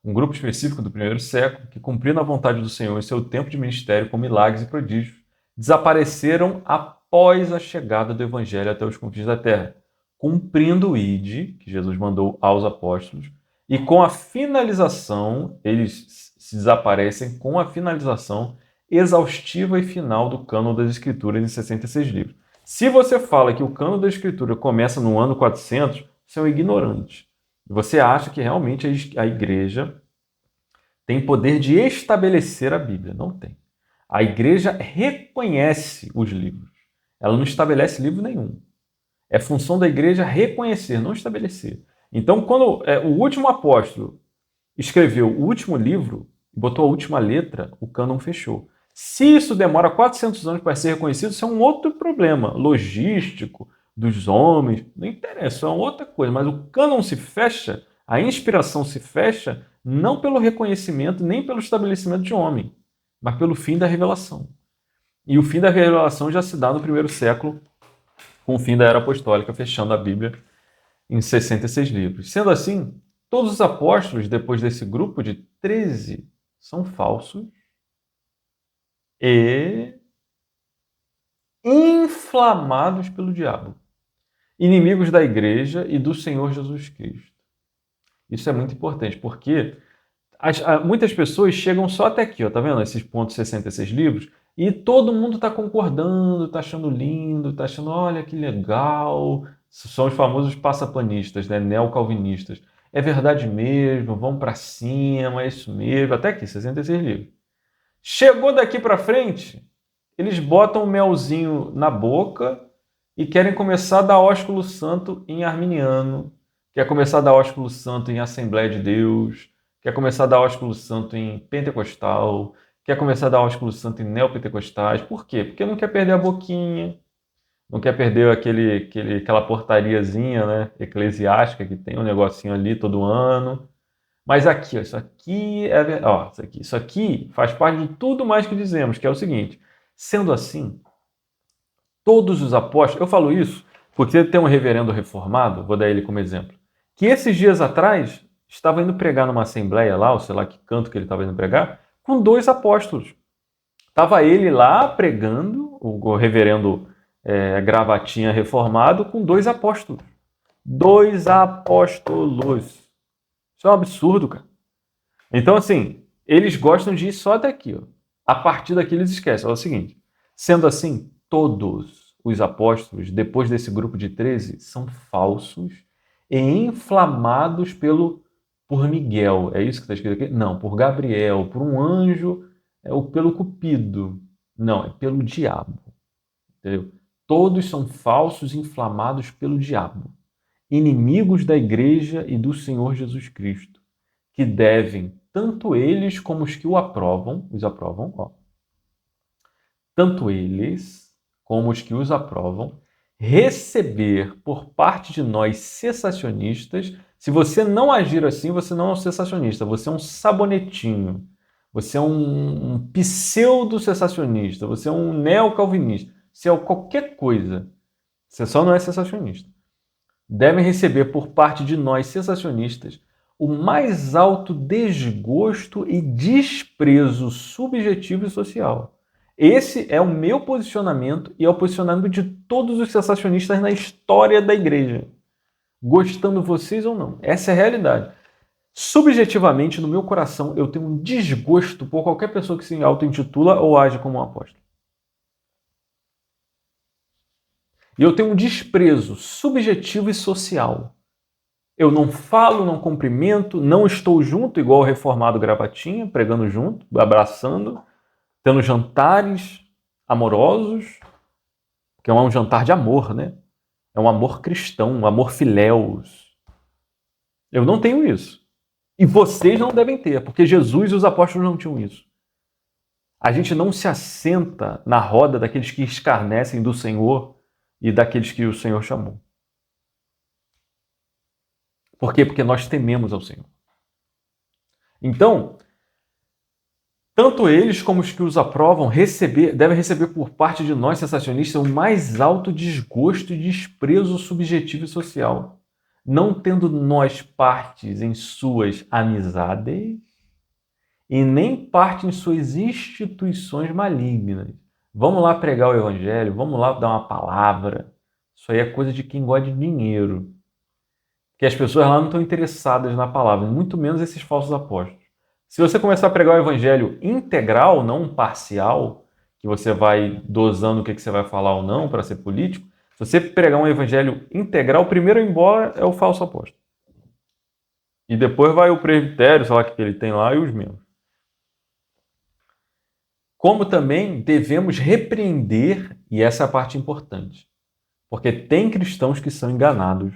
Speaker 1: Um grupo específico do primeiro século, que cumprindo a vontade do Senhor em seu tempo de ministério com milagres e prodígios, desapareceram após a chegada do Evangelho até os confins da terra, cumprindo o ID, que Jesus mandou aos apóstolos, e com a finalização, eles se desaparecem com a finalização exaustiva e final do cânon das Escrituras em 66 livros. Se você fala que o cânon da Escritura começa no ano 400, você é um ignorante. Você acha que realmente a igreja tem poder de estabelecer a Bíblia. Não tem. A igreja reconhece os livros. Ela não estabelece livro nenhum. É função da igreja reconhecer, não estabelecer. Então, quando o último apóstolo escreveu o último livro, botou a última letra, o cânon fechou. Se isso demora 400 anos para ser reconhecido, isso é um outro problema logístico dos homens, não interessa, é uma outra coisa. Mas o cânon se fecha, a inspiração se fecha, não pelo reconhecimento, nem pelo estabelecimento de homem, mas pelo fim da revelação. E o fim da revelação já se dá no primeiro século, com o fim da Era Apostólica, fechando a Bíblia em 66 livros. Sendo assim, todos os apóstolos, depois desse grupo de 13, são falsos e inflamados pelo diabo, inimigos da igreja e do Senhor Jesus Cristo. Isso é muito importante, porque muitas pessoas chegam só até aqui, ó, tá vendo? Esses pontos 66 livros, e todo mundo está concordando, está achando lindo, está achando, olha que legal. São os famosos passapanistas, né? Neocalvinistas. É verdade mesmo, vamos para cima, é isso mesmo. Até aqui, 66 livros. Chegou daqui para frente, eles botam o melzinho na boca e querem começar a dar ósculo santo em arminiano, quer começar a dar ósculo santo em Assembleia de Deus, quer começar a dar ósculo santo em pentecostal, quer começar a dar ósculo santo em neopentecostais. Por quê? Porque não quer perder a boquinha, não quer perder aquela portariazinha, né, eclesiástica que tem um negocinho ali todo ano. Mas aqui, ó, isso aqui isso aqui faz parte de tudo mais que dizemos, que é o seguinte: sendo assim, todos os apóstolos, eu falo isso porque tem um reverendo reformado, vou dar ele como exemplo, que esses dias atrás estava indo pregar numa assembleia lá, ou sei lá que canto que ele estava indo pregar, com 2 apóstolos. Estava ele lá pregando, o reverendo gravatinha reformado, com 2 apóstolos. 2 apóstolos. Isso é um absurdo, cara. Então, assim, eles gostam de ir só até aqui, ó. A partir daqui eles esquecem. É o seguinte: sendo assim, todos os apóstolos, depois desse grupo de 13, são falsos e inflamados por Miguel. É isso que está escrito aqui? Não, por Gabriel, por um anjo, ou pelo Cupido. Não, é pelo diabo. Entendeu? Todos são falsos, inflamados pelo diabo, inimigos da igreja e do Senhor Jesus Cristo, que devem, tanto eles como os que os aprovam, ó, tanto eles como os que os aprovam, receber por parte de nós cessacionistas. Se você não agir assim, você não é um cessacionista, você é um sabonetinho, você é um pseudo-cessacionista, você é um neocalvinista, você é qualquer coisa, você só não é cessacionista. Devem receber por parte de nós cessacionistas o mais alto desgosto e desprezo subjetivo e social. Esse é o meu posicionamento e é o posicionamento de todos os sensacionistas na história da igreja. Gostando vocês ou não. Essa é a realidade. Subjetivamente, no meu coração, eu tenho um desgosto por qualquer pessoa que se auto-intitula ou age como um apóstolo. E eu tenho um desprezo subjetivo e social. Eu não falo, não cumprimento, não estou junto, igual o reformado gravatinha, pregando junto, abraçando, tendo jantares amorosos, que é um jantar de amor, né? É um amor cristão, um amor filéus. Eu não tenho isso. E vocês não devem ter, porque Jesus e os apóstolos não tinham isso. A gente não se assenta na roda daqueles que escarnecem do Senhor e daqueles que o Senhor chamou. Por quê? Porque nós tememos ao Senhor. Então, tanto eles como os que os aprovam devem receber por parte de nós, sensacionistas, o mais alto desgosto e desprezo subjetivo e social, não tendo nós partes em suas amizades e nem parte em suas instituições malignas. Vamos lá pregar o evangelho, vamos lá dar uma palavra. Isso aí é coisa de quem gosta de dinheiro. Porque as pessoas lá não estão interessadas na palavra, muito menos esses falsos apóstolos. Se você começar a pregar o evangelho integral, não parcial, que você vai dosando o que você vai falar ou não para ser político, se você pregar um evangelho integral, o primeiro a ir embora é o falso apóstolo. E depois vai o presbitério, sei lá o que ele tem lá, e os membros. Como também devemos repreender, e essa é a parte importante, porque tem cristãos que são enganados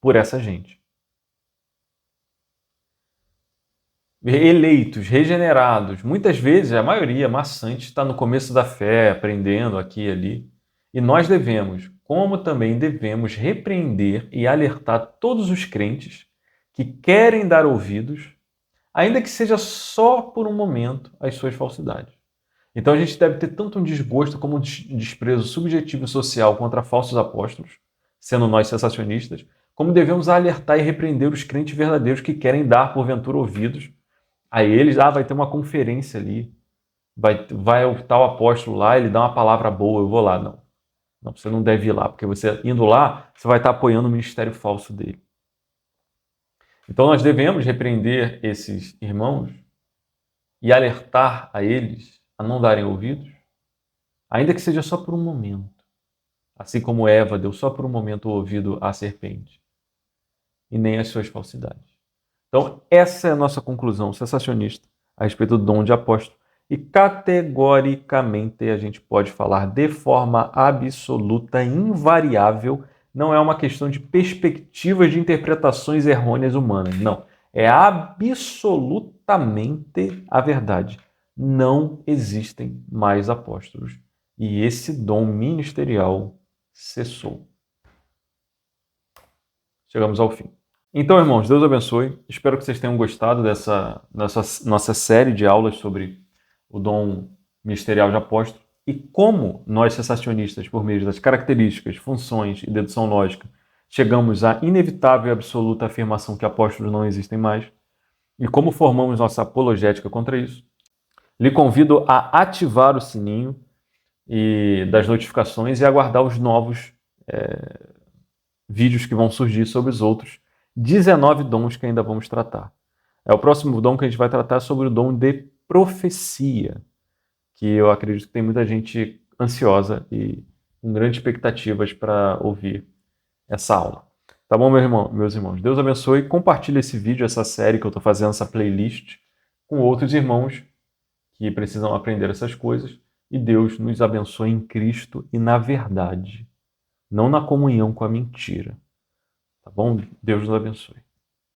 Speaker 1: por essa gente. Eleitos, regenerados, muitas vezes, a maioria, maçante, está no começo da fé, aprendendo aqui e ali. E nós devemos, como também devemos, repreender e alertar todos os crentes que querem dar ouvidos, ainda que seja só por um momento, às suas falsidades. Então a gente deve ter tanto um desgosto como um desprezo subjetivo e social contra falsos apóstolos, sendo nós sensacionistas, como devemos alertar e repreender os crentes verdadeiros que querem dar, porventura, ouvidos a eles. Vai ter uma conferência ali, vai o tal apóstolo lá, ele dá uma palavra boa, eu vou lá. Não, você não deve ir lá, porque você indo lá, você vai estar apoiando o ministério falso dele. Então nós devemos repreender esses irmãos e alertar a eles a não darem ouvidos, ainda que seja só por um momento. Assim como Eva deu só por um momento o ouvido à serpente, e nem às suas falsidades. Então, essa é a nossa conclusão sensacionista a respeito do dom de apóstolo. E categoricamente a gente pode falar de forma absoluta, invariável, não é uma questão de perspectivas de interpretações errôneas humanas, não. É absolutamente a verdade. Não existem mais apóstolos. E esse dom ministerial cessou. Chegamos ao fim. Então, irmãos, Deus abençoe. Espero que vocês tenham gostado dessa nossa série de aulas sobre o dom ministerial de apóstolo e como nós, sensacionistas, por meio das características, funções e dedução lógica, chegamos à inevitável e absoluta afirmação que apóstolos não existem mais e como formamos nossa apologética contra isso. Lhe convido a ativar o sininho das notificações e aguardar os novos vídeos que vão surgir sobre os outros 19 dons que ainda vamos tratar. O próximo dom que a gente vai tratar é sobre o dom de profecia, que eu acredito que tem muita gente ansiosa e com grandes expectativas para ouvir essa aula. Tá bom, meus irmãos? Deus abençoe. Compartilhe esse vídeo, essa série que eu estou fazendo, essa playlist, com outros irmãos que precisam aprender essas coisas. E Deus nos abençoe em Cristo e na verdade, não na comunhão com a mentira. Tá bom? Deus nos abençoe.